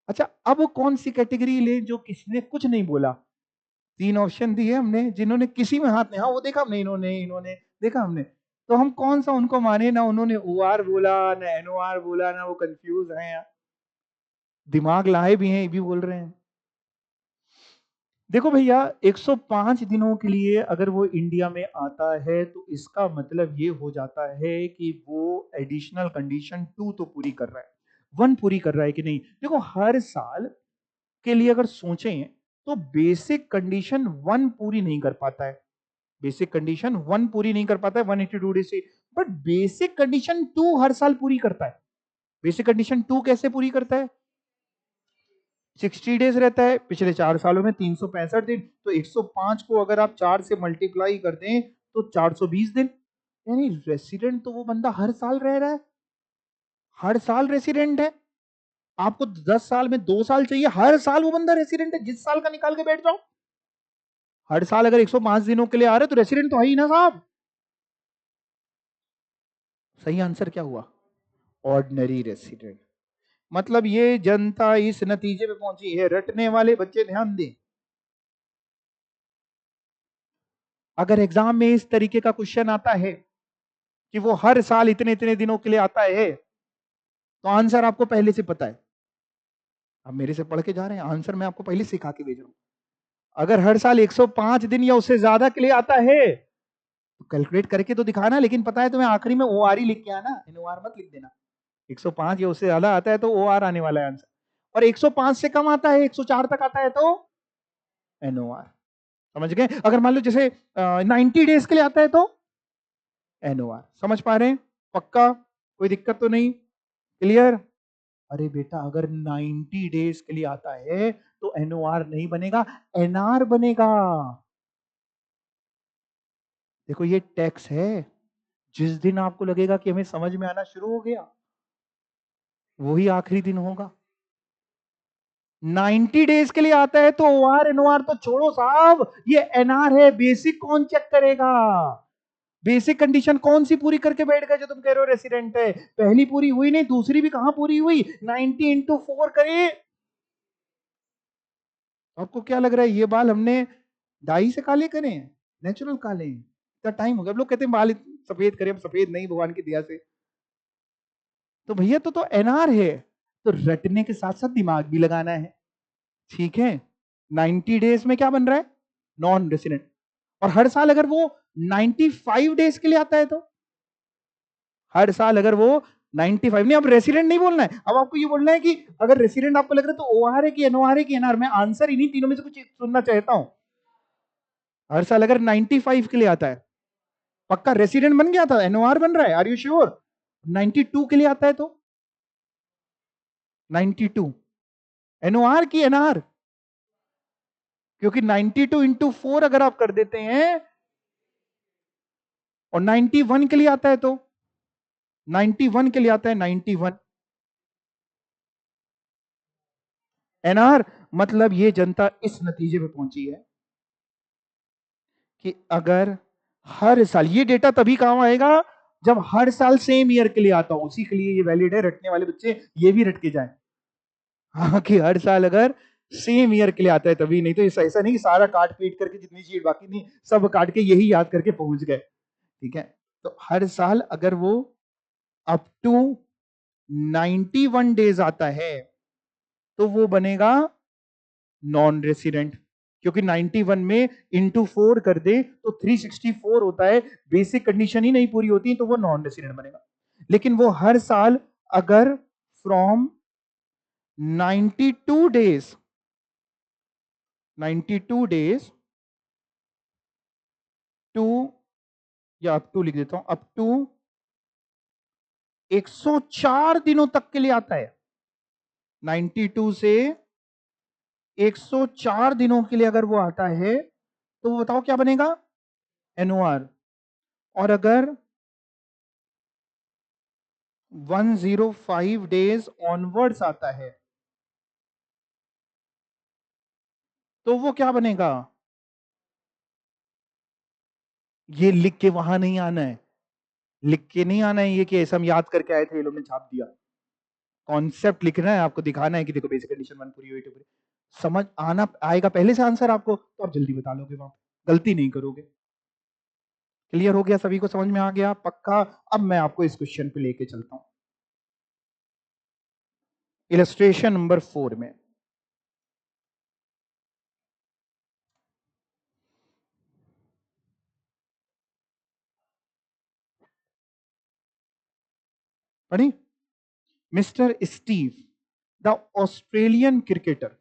अच्छा, अब कौन सी कैटेगरी ले जो किसी ने कुछ नहीं बोला? 3 ऑप्शन दिए हमने, जिन्होंने किसी में हाथ नहीं, हाँ वो देखा हमने, इन्होंने इन्होंने देखा हमने। तो हम कौन सा उनको माने? ना उन्होंने ओआर बोला, ना एनओआर बोला, ना वो कंफ्यूज हैं यार, दिमाग लाए भी हैं, ये भी बोल रहे हैं। देखो भैया, 105 दिनों के लिए अगर वो इंडिया में आता है तो इसका मतलब ये हो जाता है कि वो एडिशनल कंडीशन 2 तो पूरी कर रहा है, 1 पूरी कर रहा है कि नहीं? देखो, हर साल के लिए अगर सोचें तो बेसिक कंडीशन 1 पूरी नहीं कर पाता है, बेसिक कंडीशन 1 पूरी नहीं कर पाता है 182 डेज से, बट बेसिक कंडीशन 2 हर साल पूरी करता है। बेसिक कंडीशन 2 कैसे पूरी करता है? 60 डेज रहता है, पिछले 4 सालों में 365 दिन, तो 105 को अगर आप 4 से मल्टीप्लाई कर दें तो 420 दिन। यानी रेसिडेंट तो वो बंदा हर साल रह रहा है, हर साल रेसिडेंट है। आपको 10 साल में 2 साल चाहिए, हर साल वो बंदा रेसिडेंट है, जिस साल का निकाल के बैठ जाओ। हर साल अगर 105 दिनों के लिए आ रहे तो रेसिडेंट तो है ही ना साहब। सही आंसर क्या हुआ? Ordinary resident. मतलब ये जनता इस नतीजे पे पहुंची है, रटने वाले बच्चे ध्यान दें, अगर एग्जाम में इस तरीके का क्वेश्चन आता है कि वो हर साल इतने इतने दिनों के लिए आता है, तो आंसर आपको पहले से पता है। आप मेरे से पढ़ के जा रहे हैं, आंसर मैं आपको पहले सिखा के भेज रहा हूं। अगर हर साल 105 दिन या उससे ज्यादा के लिए आता है तो कैलकुलेट करके तो दिखाना, लेकिन पता है तुम्हें आखिरी में ओ आर ही लिख के आना, एनओआर मत लिख देना। 105 या उससे ज्यादा आता है तो ओ आर आने वाला है आंसर, और 105 से कम आता है, 104 तक आता है तो एनओआर। समझ गए? अगर मान लो जैसे 90 डेज के लिए आता है तो एनओआर। समझ पा रहे हैं? पक्का? कोई दिक्कत तो नहीं? क्लियर? अरे बेटा, अगर 90 डेज के लिए आता है तो एनओआर नहीं बनेगा, एनआर बनेगा। देखो, ये टैक्स है। जिस दिन आपको लगेगा कि हमें समझ में आना शुरू हो गया, वही आखिरी दिन होगा। 90 डेज के लिए आता है तो ओआर एनओआर तो छोड़ो साहब, ये एनआर है। बेसिक कौन चेक करेगा? बेसिक कंडीशन कौन सी पूरी करके बैठ गए जो तुम कह रहे हो रेसिडेंट है? पहली पूरी हुई नहीं, दूसरी भी कहां पूरी हुई? 90 इंटू 4 करिए। आपको क्या लग रहा है ये बाल हमने डाई से काले करे हैं? नेचुरल काले हैं? इतना टाइम हो गया, अब लोग कहते हैं बाल सफेद करें, हम सफेद नहीं, भगवान की दया से। तो भैया तो एनआर है, तो रटने के साथ साथ दिमाग भी लगाना है। ठीक है? 90 डेज में क्या बन रहा है? Non resident. और हर साल अगर वो 95 डेज के लिए आता है तो हर साल अगर वो 95 नहीं, अब रेसिडेंट नहीं बोलना है, अब आपको ये बोलना है कि अगर रेसिडेंट आपको लग रहा है तो ओआर है कि एनओआर है कि एनआर। मैं आंसर ही नहीं, तीनों में से कुछ सुनना चाहता हूं। हर साल अगर 95 के लिए आता है, पक्का रेसिडेंट बन गया था, एनओआर बन रहा है, आर यू श्योर? 92 के लिए आता है तो 92 एनओआर की एनआर? क्योंकि 92 इंटू 4 अगर आप कर देते हैं, और 91 के लिए आता है तो 91 के लिए आता है 91 एनआर। मतलब ये जनता इस नतीजे पे पहुंची है कि अगर हर साल, ये डेटा तभी काम आएगा जब हर साल सेम ईयर के लिए आता हो, उसी के लिए ये वैलिड है। रटने वाले बच्चे ये भी रट के जाएं, हाँ, कि हर साल अगर सेम ईयर के लिए आता है तभी, नहीं तो ऐसा नहीं कि सारा काट पीट करके जितनी चीज बाकी नहीं सब काट के यही याद करके पहुंच गए। ठीक है? तो हर साल अगर वो अप टू 91 डेज आता है तो वो बनेगा नॉन रेसिडेंट, क्योंकि 91 में इंटू 4 कर दे तो 364 होता है। बेसिक कंडीशन ही नहीं पूरी होती तो वो नॉन रेसिडेंट बनेगा। लेकिन वो हर साल अगर फ्रॉम 92 डेज 92 डेज टू या अप टू लिख देता हूं, अप टू 104 दिनों तक के लिए आता है। 92 से 104 दिनों के लिए अगर वो आता है तो वो बताओ क्या बनेगा, एनओआर। और अगर 105 डेज ऑनवर्ड्स आता है तो वो क्या बनेगा। ये लिख के वहां नहीं आना है, लिख के नहीं आना है ये कि ऐसा हम याद करके आए थे ये लोग ने छाप दिया। कॉन्सेप्ट लिखना है, आपको दिखाना है कि देखो बेसिक कंडीशन वन पूरी हुई टू पूरी। समझ आना आएगा पहले से आंसर आपको तो आप जल्दी बता लोगे, वहां गलती नहीं करोगे। क्लियर हो गया, सभी को समझ में आ गया पक्का। अब मैं आपको इस क्वेश्चन पे लेके चलता हूं इलस्ट्रेशन नंबर 4 में। पढ़ी। Mister Steve the Australian cricketer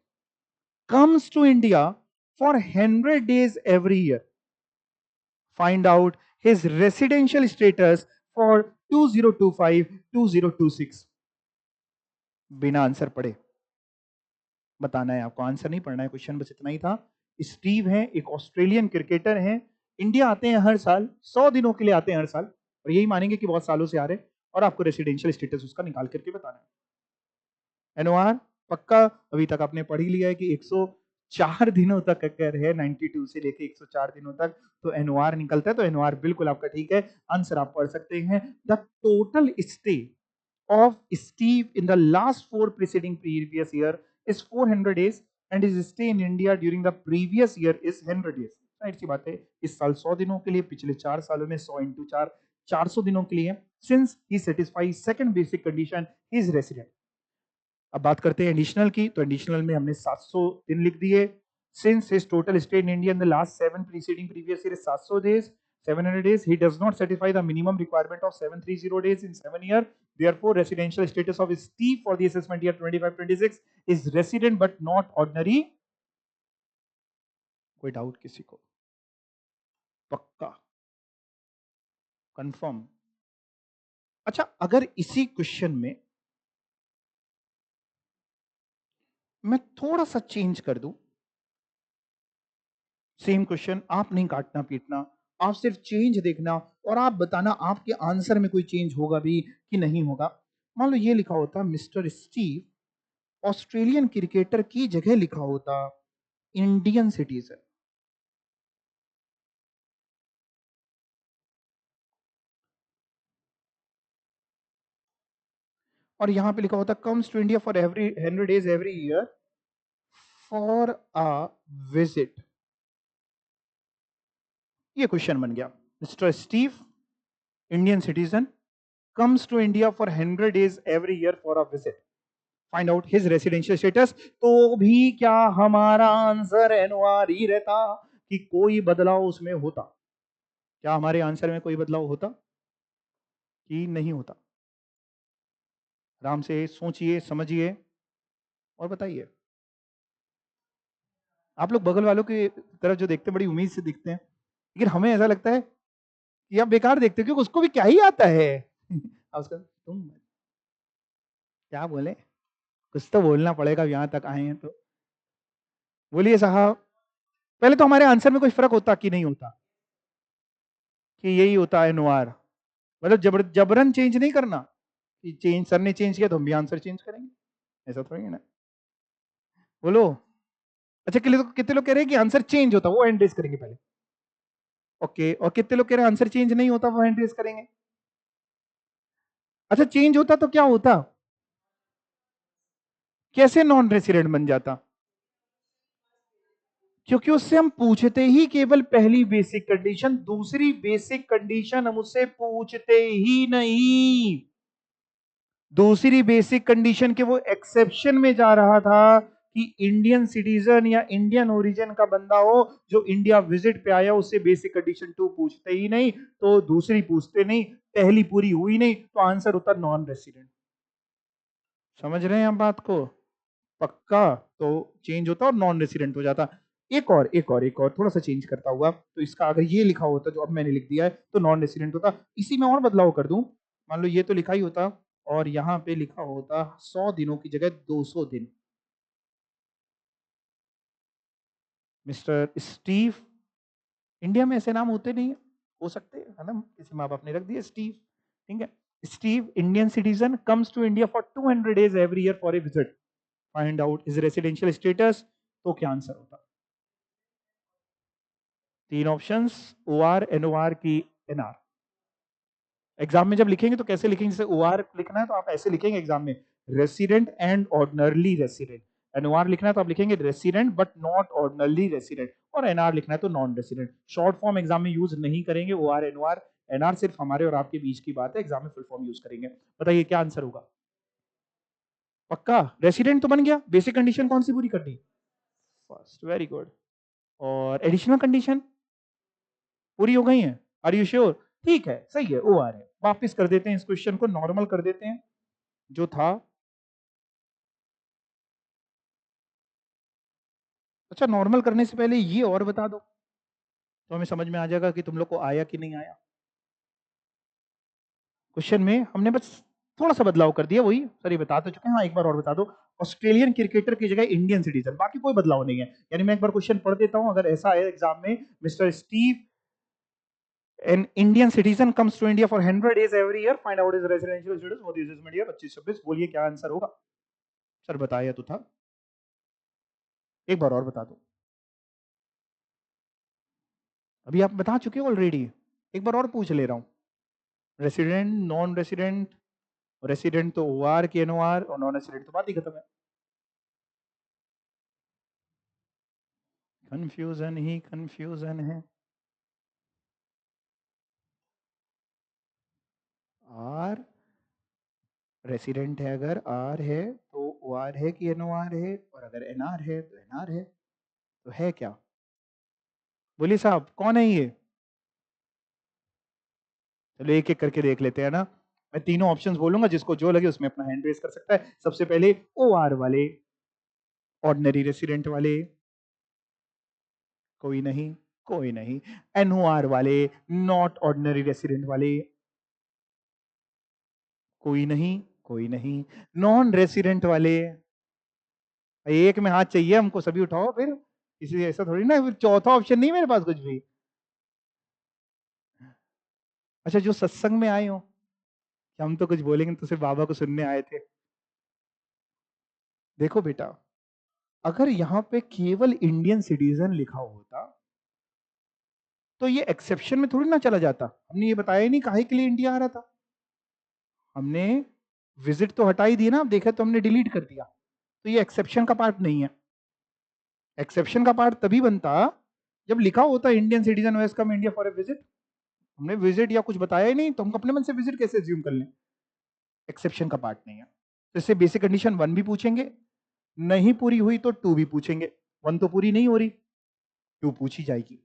comes to India for 100 days every year. Find out his residential status for 2025-2026. बिना आंसर पढ़े बताना है आपको, आंसर नहीं पढ़ना है, क्वेश्चन बस इतना ही था। स्टीव हैं, एक ऑस्ट्रेलियन क्रिकेटर हैं, इंडिया आते हैं हर साल, 100 दिनों के लिए आते हैं हर साल, और यही मानेंगे कि बहुत सालों से आ रहे हैं, और आपको रेसिडेंशियल स्टेटस उसका निकाल करके बताना है। एनओआर पक्का, अभी तक आपने पढ़ ही लिया है कि 104 दिनों तक अगर है, 92 से लेके 104 दिनों तक तो एनओआर निकलता है, तो एनओआर बिल्कुल आपका ठीक है। आंसर आप पढ़ सकते हैं, the total stay of Steve in the last 4 preceding previous year is 400 days and his stay in India during the previous year is 100 days. Right सी बात है, इस साल 100 दिनों के लिए, पिछले 4 सालों में 100 इंटू 4 400 दिनों के लिए। Since he satisfy second basic condition he is resident. अब बात करते हैं एडिशनल की, तो एडिशनल में हमने 700 दिन लिख दिए। Since his total stay in India in the last 7 preceding previous year 700 days 700 days, he does not satisfy the minimum requirement of 730 days in 7 year, therefore residential status of Steve for the assessment year 25-26 is resident but not ordinary। कोई doubt किसी को, पक्का confirm. अच्छा, अगर इसी question में मैं थोड़ा सा चेंज कर दूं, सेम क्वेश्चन, आप नहीं काटना पीटना, आप सिर्फ चेंज देखना और आप बताना आपके आंसर में कोई चेंज होगा भी कि नहीं होगा। मान लो ये लिखा होता मिस्टर स्टीव ऑस्ट्रेलियन क्रिकेटर की जगह लिखा होता इंडियन सिटीजन। और यहां पे लिखा होता comes to India for every 100 days every year for a visit. ये क्वेश्चन बन गया, mister Steve Indian citizen comes to India for 100 days every year for a visit. Find out his residential status। तो भी क्या हमारा answer NOR ही रहता कि कोई बदलाव उसमें होता? क्या हमारे आंसर में कोई बदलाव होता कि नहीं होता? आराम से सोचिए, समझिए और बताइए। आप लोग बगल वालों की तरफ जो देखते हैं बड़ी उम्मीद से दिखते हैं, लेकिन हमें ऐसा लगता है कि आप बेकार देखते हो क्योंकि उसको भी क्या ही आता है। उसका तुम क्या बोले, कुछ तो बोलना पड़ेगा, यहां तक आए हैं तो बोलिए साहब। पहले तो हमारे आंसर में कोई फर्क होता कि नहीं होता? कि यही होता है नोआर, मतलब जबरन चेंज नहीं करना कि चेंज सर ने चेंज किया तो हम भी आंसर चेंज करेंगे, ऐसा थोड़ी है ना। बोलो। अच्छा, कितने लोग कह रहे हैं कि आंसर चेंज होता, वो हैंड रेज करेंगे पहले। ओके, और कितने लोग कह रहे हैं आंसर चेंज नहीं होता, वो हैंड रेज करेंगे। अच्छा, चेंज होता तो क्या होता, कैसे नॉन रेसिडेंट बन जाता? क्योंकि उससे हम पूछते ही केवल पहली बेसिक कंडीशन, दूसरी बेसिक कंडीशन हम उससे पूछते ही नहीं। दूसरी बेसिक कंडीशन के वो एक्सेप्शन में जा रहा था कि इंडियन सिटीजन या इंडियन ओरिजिन का बंदा हो जो इंडिया विजिट पे आया, उससे बेसिक कंडीशन 2 पूछते ही नहीं, तो दूसरी पूछते नहीं, पहली पूरी हुई नहीं तो आंसर होता नॉन रेसिडेंट। समझ रहे हैं आप बात को? पक्का, तो चेंज होता और नॉन रेसिडेंट हो जाता। एक और थोड़ा सा चेंज करता हुआ, तो इसका अगर ये लिखा होता जो अब मैंने लिख दिया है तो नॉन रेसिडेंट होता। इसी में और बदलाव कर दूं, मान लो ये तो लिखा ही होता और यहाँ पे लिखा होता 100 दिनों की जगह 200 दिन। मिस्टर स्टीव, इंडिया में ऐसे नाम होते नहीं है, हो सकते है ना, किसी माँ बाप ने रख दिया स्टीव, ठीक है। Steve Indian citizen comes to India for 200 days every year for a visit, find out is residential status. तो क्या आंसर होता? तीन options, O R, N O R की एन आर। एग्जाम में जब लिखेंगे तो कैसे लिखेंगे? जैसे ओ आर लिखना है तो आप ऐसे लिखेंगे एग्जाम में, resident and ordinarily resident. NOR लिखना है तो आप लिखेंगे resident but not ordinarily resident, और एनआर लिखना है तो non resident. Short form exam में यूज नहीं करेंगे, ओ आर, एनओआर। एनआर सिर्फ हमारे और आपके बीच की बात है, एग्जाम में फुल फॉर्म यूज करेंगे। बताइए क्या आंसर होगा? पक्का रेसिडेंट तो बन गया, बेसिक कंडीशन कौन सी पूरी करनी? First, very good. और एडिशनल कंडीशन पूरी हो गई है? Are you sure? ठीक है, सही है, ओ आर है। वापिस कर देते हैं इस क्वेश्चन को, नॉर्मल कर देते हैं जो था। अच्छा, नॉर्मल करने से पहले ये और बता दो तो हमें समझ में आ जाएगा कि तुम लोग को आया कि नहीं आया। क्वेश्चन में हमने बस थोड़ा सा बदलाव कर दिया, वही सर ये बता तो चुके हैं। हाँ, एक बार और बता दो, ऑस्ट्रेलियन क्रिकेटर की जगह इंडियन सिटीजन, बाकी कोई बदलाव नहीं है। यानी मैं एक बार क्वेश्चन पढ़ देता हूं, अगर ऐसा है एग्जाम में, mister Steve an Indian citizen comes to India for 100 days every year, find out his residential status, what is his media 25-26, बोलिए क्या आंसर होगा? सर बताया तो था, एक बार और बता दो। अभी आप बता चुके हो ऑलरेडी, एक बार और पूछ ले रहा हूं। रेसिडेंट, नॉन रेसिडेंट, रेसिडेंट तो ओ आर के एन ओ आर, और नॉन रेसिडेंट तो बात ही खत्म है। कंफ्यूजन ही कंफ्यूजन है। आर रेसिडेंट है, अगर आर है तो ओ आर है कि एन ओ आर है, और अगर एन आर है तो एन आर है, तो है क्या? बोलिए साहब, कौन है ये? चलो एक एक करके देख लेते हैं ना। मैं तीनों ऑप्शंस बोलूंगा, जिसको जो लगे उसमें अपना हैंड रेस कर सकता है। सबसे पहले ओ आर वाले, ऑर्डिनरी रेसिडेंट वाले, कोई नहीं, कोई नहीं। एन ओ आर वाले, नॉट ऑर्डिनरी रेसिडेंट वाले, कोई नहीं, कोई नहीं। नॉन रेसिडेंट वाले, एक में हाथ चाहिए हमको, सभी उठाओ फिर, इसलिए ऐसा थोड़ी ना, फिर चौथा ऑप्शन नहीं मेरे पास कुछ भी। अच्छा, जो सत्संग में आए हो, कि हम तो कुछ बोलेंगे तो सिर्फ बाबा को सुनने आए थे। देखो बेटा, अगर यहाँ पे केवल इंडियन सिटीजन लिखा होता तो ये एक्सेप्शन में थोड़ी ना चला जाता। हमने ये बताया ही नहीं काहे के लिए इंडिया आ रहा था। हमने विजिट तो हटा ही दी ना, आप देखा तो हमने डिलीट कर दिया, तो ये एक्सेप्शन का पार्ट नहीं है। एक्सेप्शन का पार्ट तभी बनता जब लिखा होता Indian citizen west come India for a visit. हमने विजिट या कुछ बताया ही नहीं, तो हम अपने मन से विजिट कैसे एज्यूम कर लें? एक्सेप्शन का पार्ट नहीं है। तो इससे बेसिक कंडीशन 1 भी पूछेंगे, नहीं पूरी हुई तो 2 भी पूछेंगे। 1 तो पूरी नहीं हो रही, 2 पूछी जाएगी,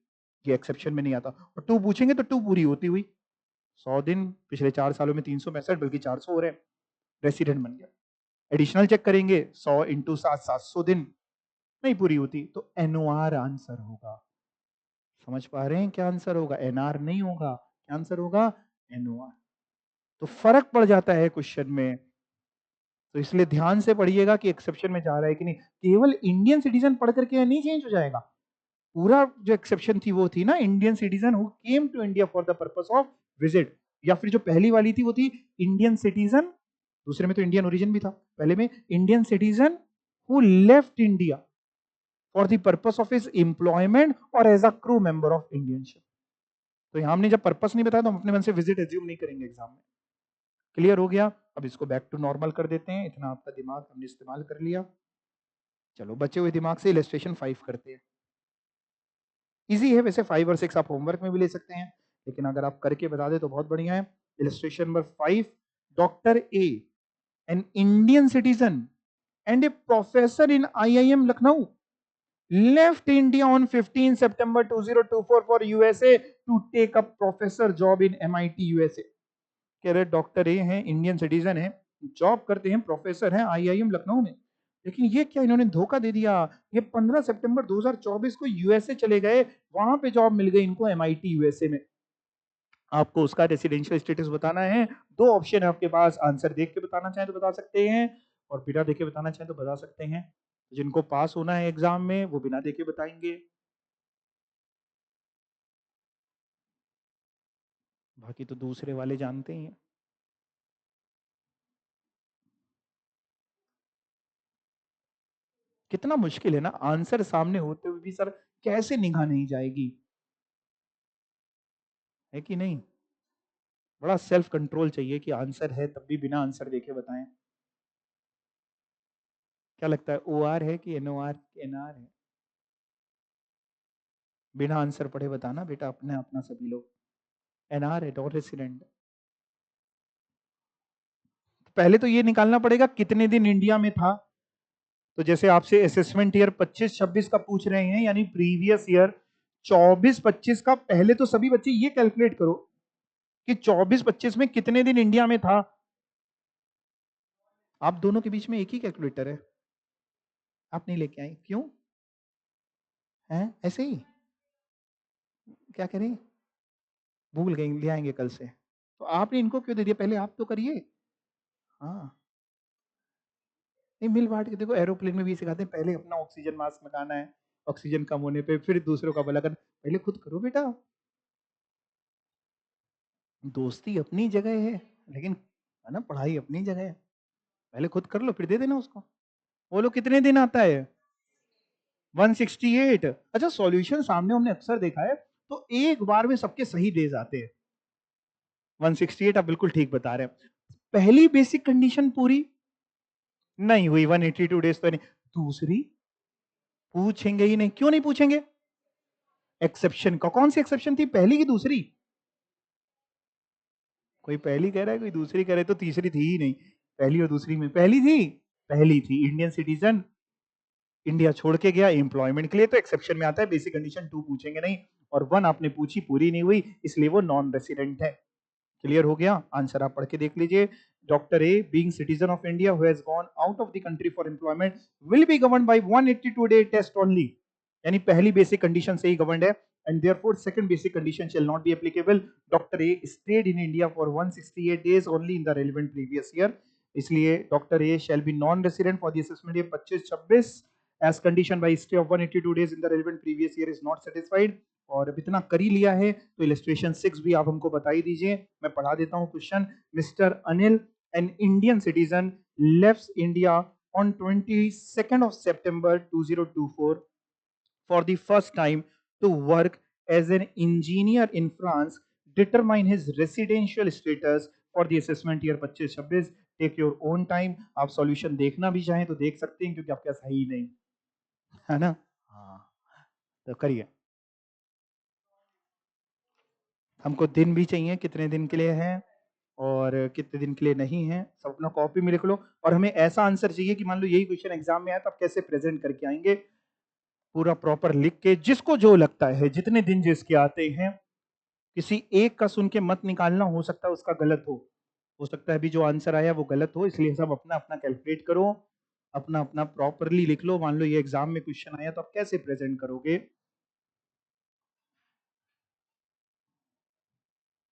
ये एक्सेप्शन में नहीं आता। और 2 पूछेंगे तो 2 पूरी होती हुई 100 दिन, पिछले 4 सालों में 365 बल्कि 400 हो रहे हैं, रेसिडेंट बन गया। एडिशनल चेक करेंगे, 100 इंटू 7, 700 दिन नहीं पूरी होती, तो एनओआर आंसर होगा। समझ पा रहे हैं क्या आंसर होगा? एनआर नहीं होगा, क्या आंसर होगा? एनओआर। तो फर्क पड़ जाता है क्वेश्चन में, तो इसलिए ध्यान से पढ़िएगा कि एक्सेप्शन में जा रहा है कि नहीं। केवल इंडियन सिटीजन पढ़ करके नहीं चेंज हो जाएगा। पूरा जो एक्सेप्शन थी वो थी ना, Indian citizen who came to India for the purpose of visit, या फिर जो पहली वाली थी वो थी इंडियन सिटीजन, दूसरे में तो इंडियन ओरिजिन भी था, पहले में Indian citizen who left India for the purpose of his employment or as a crew member of Indian ship. तो यहां हमने जब पर्पस नहीं बताया तो हम अपने मन से विजिट एज्यूम नहीं करेंगे एग्जाम में। क्लियर हो गया? अब इसको बैक टू नॉर्मल कर देते हैं, इतना आपका दिमाग हमने इस्तेमाल कर लिया। चलो बचे हुए दिमाग से इलस्ट्रेशन 5 करते हैं। इजी है वैसे, 5 और 6 आप होमवर्क में भी ले सकते हैं, लेकिन अगर आप करके बता दे तो बहुत बढ़िया है। Illustration number 5, doctor A, N Indian citizen and A professor in IIM Lucknow, left India on 15 September 2024 for USA to take up professor job in MIT USA। कह रहे डॉक्टर ए हैं, इंडियन सिटीजन है, जॉब करते हैं, professor हैं IIM Lucknow में, लेकिन ये क्या इन्होंने धोखा दे दिया। ये 15 सितंबर 2024 को यूएसए चले गए, वहां पे जॉब मिल गई इनको एमआईटी यूएसए में। आपको उसका रेसिडेंशियल स्टेटस बताना है। दो ऑप्शन है आपके पास, आंसर देख के बताना चाहें तो बता सकते हैं, और बिना देखे बताना चाहें तो बता सकते हैं। जिनको पास होना है एग्जाम में वो बिना देखे बताएंगे, बाकी तो दूसरे वाले जानते ही हैं। कितना मुश्किल है ना, आंसर सामने होते हुए भी सर कैसे निगाह नहीं जाएगी, है कि नहीं। बड़ा सेल्फ कंट्रोल चाहिए कि आंसर है तब भी बिना आंसर देखे बताएं। क्या लगता है, ओ आर है कि N O R N R है? बिना आंसर पढ़े बताना बेटा, अपने अपना सभी लोग। एन आर है, नॉन रेसिडेंट। पहले तो ये निकालना पड़ेगा कितने दिन इंडिया में था। तो जैसे आपसे असेसमेंट ईयर 25-26 का पूछ रहे हैं, यानी प्रीवियस ईयर 24-25 का, पहले तो सभी बच्चे ये कैलकुलेट करो कि 24-25 में कितने दिन इंडिया में था। आप दोनों के बीच में एक ही कैलकुलेटर है, आप नहीं लेके आई क्यों? है ऐसे ही, क्या करें, भूल गए, ले आएंगे कल से। तो आपने इनको क्यों दे दिया, पहले आप तो करिए। हाँ, नहीं मिल बांट के देखो, एरोप्लेन में भी सिखाते हैं पहले अपना ऑक्सीजन मास्क लगाना है, ऑक्सीजन कम होने पे फिर दूसरों का भला कर, पहले खुद करो बेटा। दोस्ती अपनी जगह है, लेकिन है ना, पढ़ाई अपनी जगह है। पहले खुद कर लो फिर दे देना उसको। बोलो कितने दिन आता है? 168। अच्छा, सॉल्यूशन सामने हमने अक्सर देखा है, तो एक बार में सबके सही डेज आते हैं। 168 आप बिल्कुल ठीक बता रहे हैं। पहली बेसिक कंडीशन पूरी नहीं हुई, 182 डेज तो नहीं। दूसरी पूछेंगे ही नहीं, क्यों नहीं पूछेंगे? एक्सेप्शन का, कौन सी एक्सेप्शन थी, पहली की दूसरी? कोई पहली कह रहा है, कोई दूसरी कह रहे, तो तीसरी थी ही नहीं। पहली और दूसरी में पहली थी, पहली थी इंडियन सिटीजन, इंडिया छोड़ के गया एम्प्लॉयमेंट के लिए, तो एक्सेप्शन में आता है, बेसिक कंडीशन 2 पूछेंगे नहीं। और 1 आपने पूछी पूरी नहीं हुई, इसलिए वो नॉन रेसिडेंट है। क्लियर हो गया, आंसर आप पढ़ के देख लीजिए। Doctor A being citizen of India who has gone out of the country for employment will be governed by 182 day test only. यानी पहली बेसिक कंडीशन से ही गवर्नड है, and therefore second basic condition shall not be applicable. Doctor A stayed in India for 168 days only in the relevant previous year, इसलिए doctor A shall be non resident for the assessment year 25-26 as condition by stay of 182 days in the relevant previous year is not satisfied। और अब इतना कर ही लिया है तो illustration 6 भी आप हमको बता ही दीजिए, मैं पढ़ा देता हूं question. Mister Anil, N Indian citizen, left India on 22nd of September 2024 for the first time to work as an engineer in France, determine his residential status for the assessment year 25-26। Take your own time, आप solution देखना भी चाहें तो देख सकते हैं, क्योंकि आपके पास है ही नहीं, है ना। हाँ, तो करिए। हमको दिन भी चाहिए कितने दिन के लिए है और कितने दिन के लिए नहीं है, सब अपना कॉपी में लिख लो। और हमें ऐसा आंसर चाहिए कि मान लो यही क्वेश्चन एग्जाम में आया तो आप कैसे प्रेजेंट करके आएंगे, पूरा प्रॉपर लिख के, जिसको जो लगता है, जितने दिन जिसके आते हैं, किसी एक का सुन के मत निकालना, हो सकता है उसका गलत हो सकता है अभी जो आंसर आया वो गलत हो, इसलिए सब अपना अपना कैलकुलेट करो, अपना अपना प्रॉपरली लिख लो। मान लो ये एग्जाम में क्वेश्चन आया तो आप कैसे प्रेजेंट करोगे,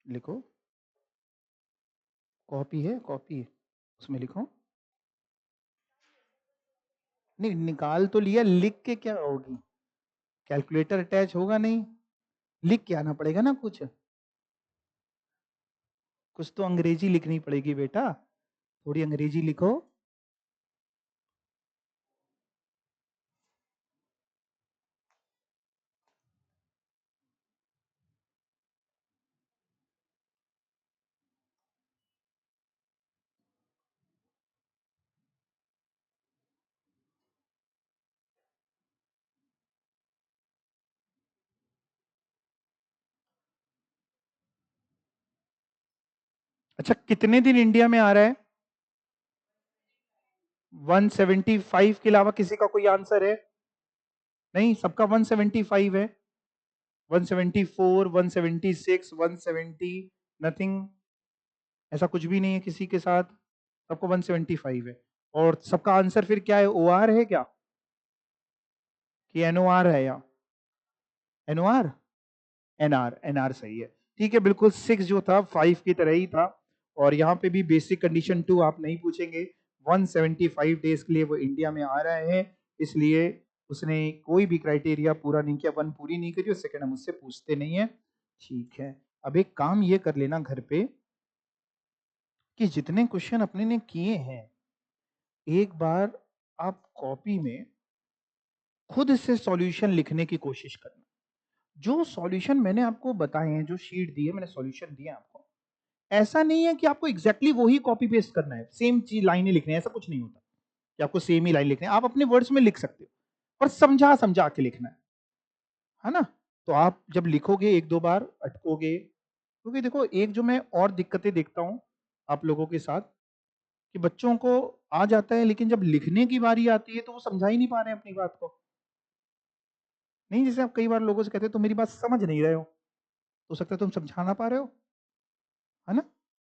लिखो। कॉपी है, कॉपी, उसमें लिखो। नहीं, निकाल तो लिया, लिख के क्या होगी, कैलकुलेटर अटैच होगा नहीं, लिख के आना पड़ेगा ना कुछ, कुछ तो अंग्रेजी लिखनी पड़ेगी बेटा, थोड़ी अंग्रेजी लिखो। अच्छा, कितने दिन इंडिया में आ रहा है? 175 के अलावा किसी का कोई आंसर है? नहीं, सबका 175 है। 174, 176, 170, नथिंग, ऐसा कुछ भी नहीं है किसी के साथ, सबको 175 है। और सबका आंसर फिर क्या है, OR है क्या कि NOR है, या NOR? NR सही है। ठीक है, बिल्कुल 6 जो था 5 की तरह ही था। और यहाँ पे भी बेसिक कंडीशन 2 आप नहीं पूछेंगे। 175 डेज के लिए वो इंडिया में आ रहे हैं, इसलिए उसने कोई भी क्राइटेरिया पूरा नहीं किया, 1 पूरी नहीं करी, और सेकंड हम उससे पूछते नहीं है। ठीक है, अब एक काम ये कर लेना घर पे कि जितने क्वेश्चन अपने ने किए हैं, एक बार आप कॉपी में खुद से सॉल्यूशन लिखने की कोशिश करना। जो सॉल्यूशन मैंने आपको बताए हैं, जो शीट दी है मैंने, सॉल्यूशन दिए आपको, ऐसा नहीं है कि आपको एग्जैक्टली वही कॉपी पेस्ट करना है, सेम चीज लाइनें लिखनी है, ऐसा कुछ नहीं होता कि आपको सेम ही लाइन लिखनी है। आप अपने वर्ड्स में लिख सकते हो, पर समझा समझा के लिखना है ना। तो आप जब लिखोगे एक दो बार अटकोगे, क्योंकि देखो एक जो मैं और दिक्कतें देखता हूं आप लोगों के साथ, कि बच्चों को आ जाता है लेकिन जब लिखने की बारी आती है तो वो समझा ही नहीं पा रहे हैं अपनी बात को। नहीं, जैसे आप कई बार लोगों से कहते हो तुम मेरी बात समझ नहीं रहे हो सकता है तुम समझा ना पा रहे हो, है ना।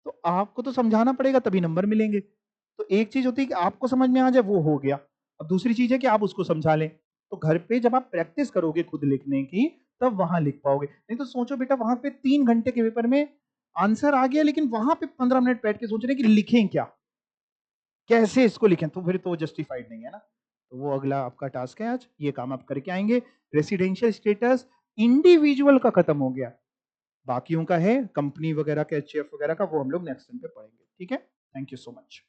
तो आपको तो समझाना पड़ेगा तभी नंबर मिलेंगे। तो एक चीज होती है कि आपको समझ में आ जाए, वो हो गया। अब दूसरी चीज है कि आप उसको समझा लें। तो घर पे जब आप प्रैक्टिस करोगे खुद लिखने की, तब वहां लिख पाओगे। नहीं तो सोचो बेटा, वहां पे 3 घंटे के पेपर में आंसर आ गया, लेकिन वहां पे 15 मिनट बैठ के सोच रहे हैं कि लिखें क्या, कैसे इसको लिखें, तो फिर तो जस्टिफाइड नहीं है ना। तो वो अगला आपका टास्क है, आज ये काम आप करके आएंगे। रेसिडेंशियल स्टेटस इंडिविजुअल का खत्म हो गया, बाकियों का है कंपनी वगैरह का, HF वगैरह का, वो हम लोग नेक्स्ट टाइम पे पढ़ेंगे। ठीक है, थैंक यू सो मच।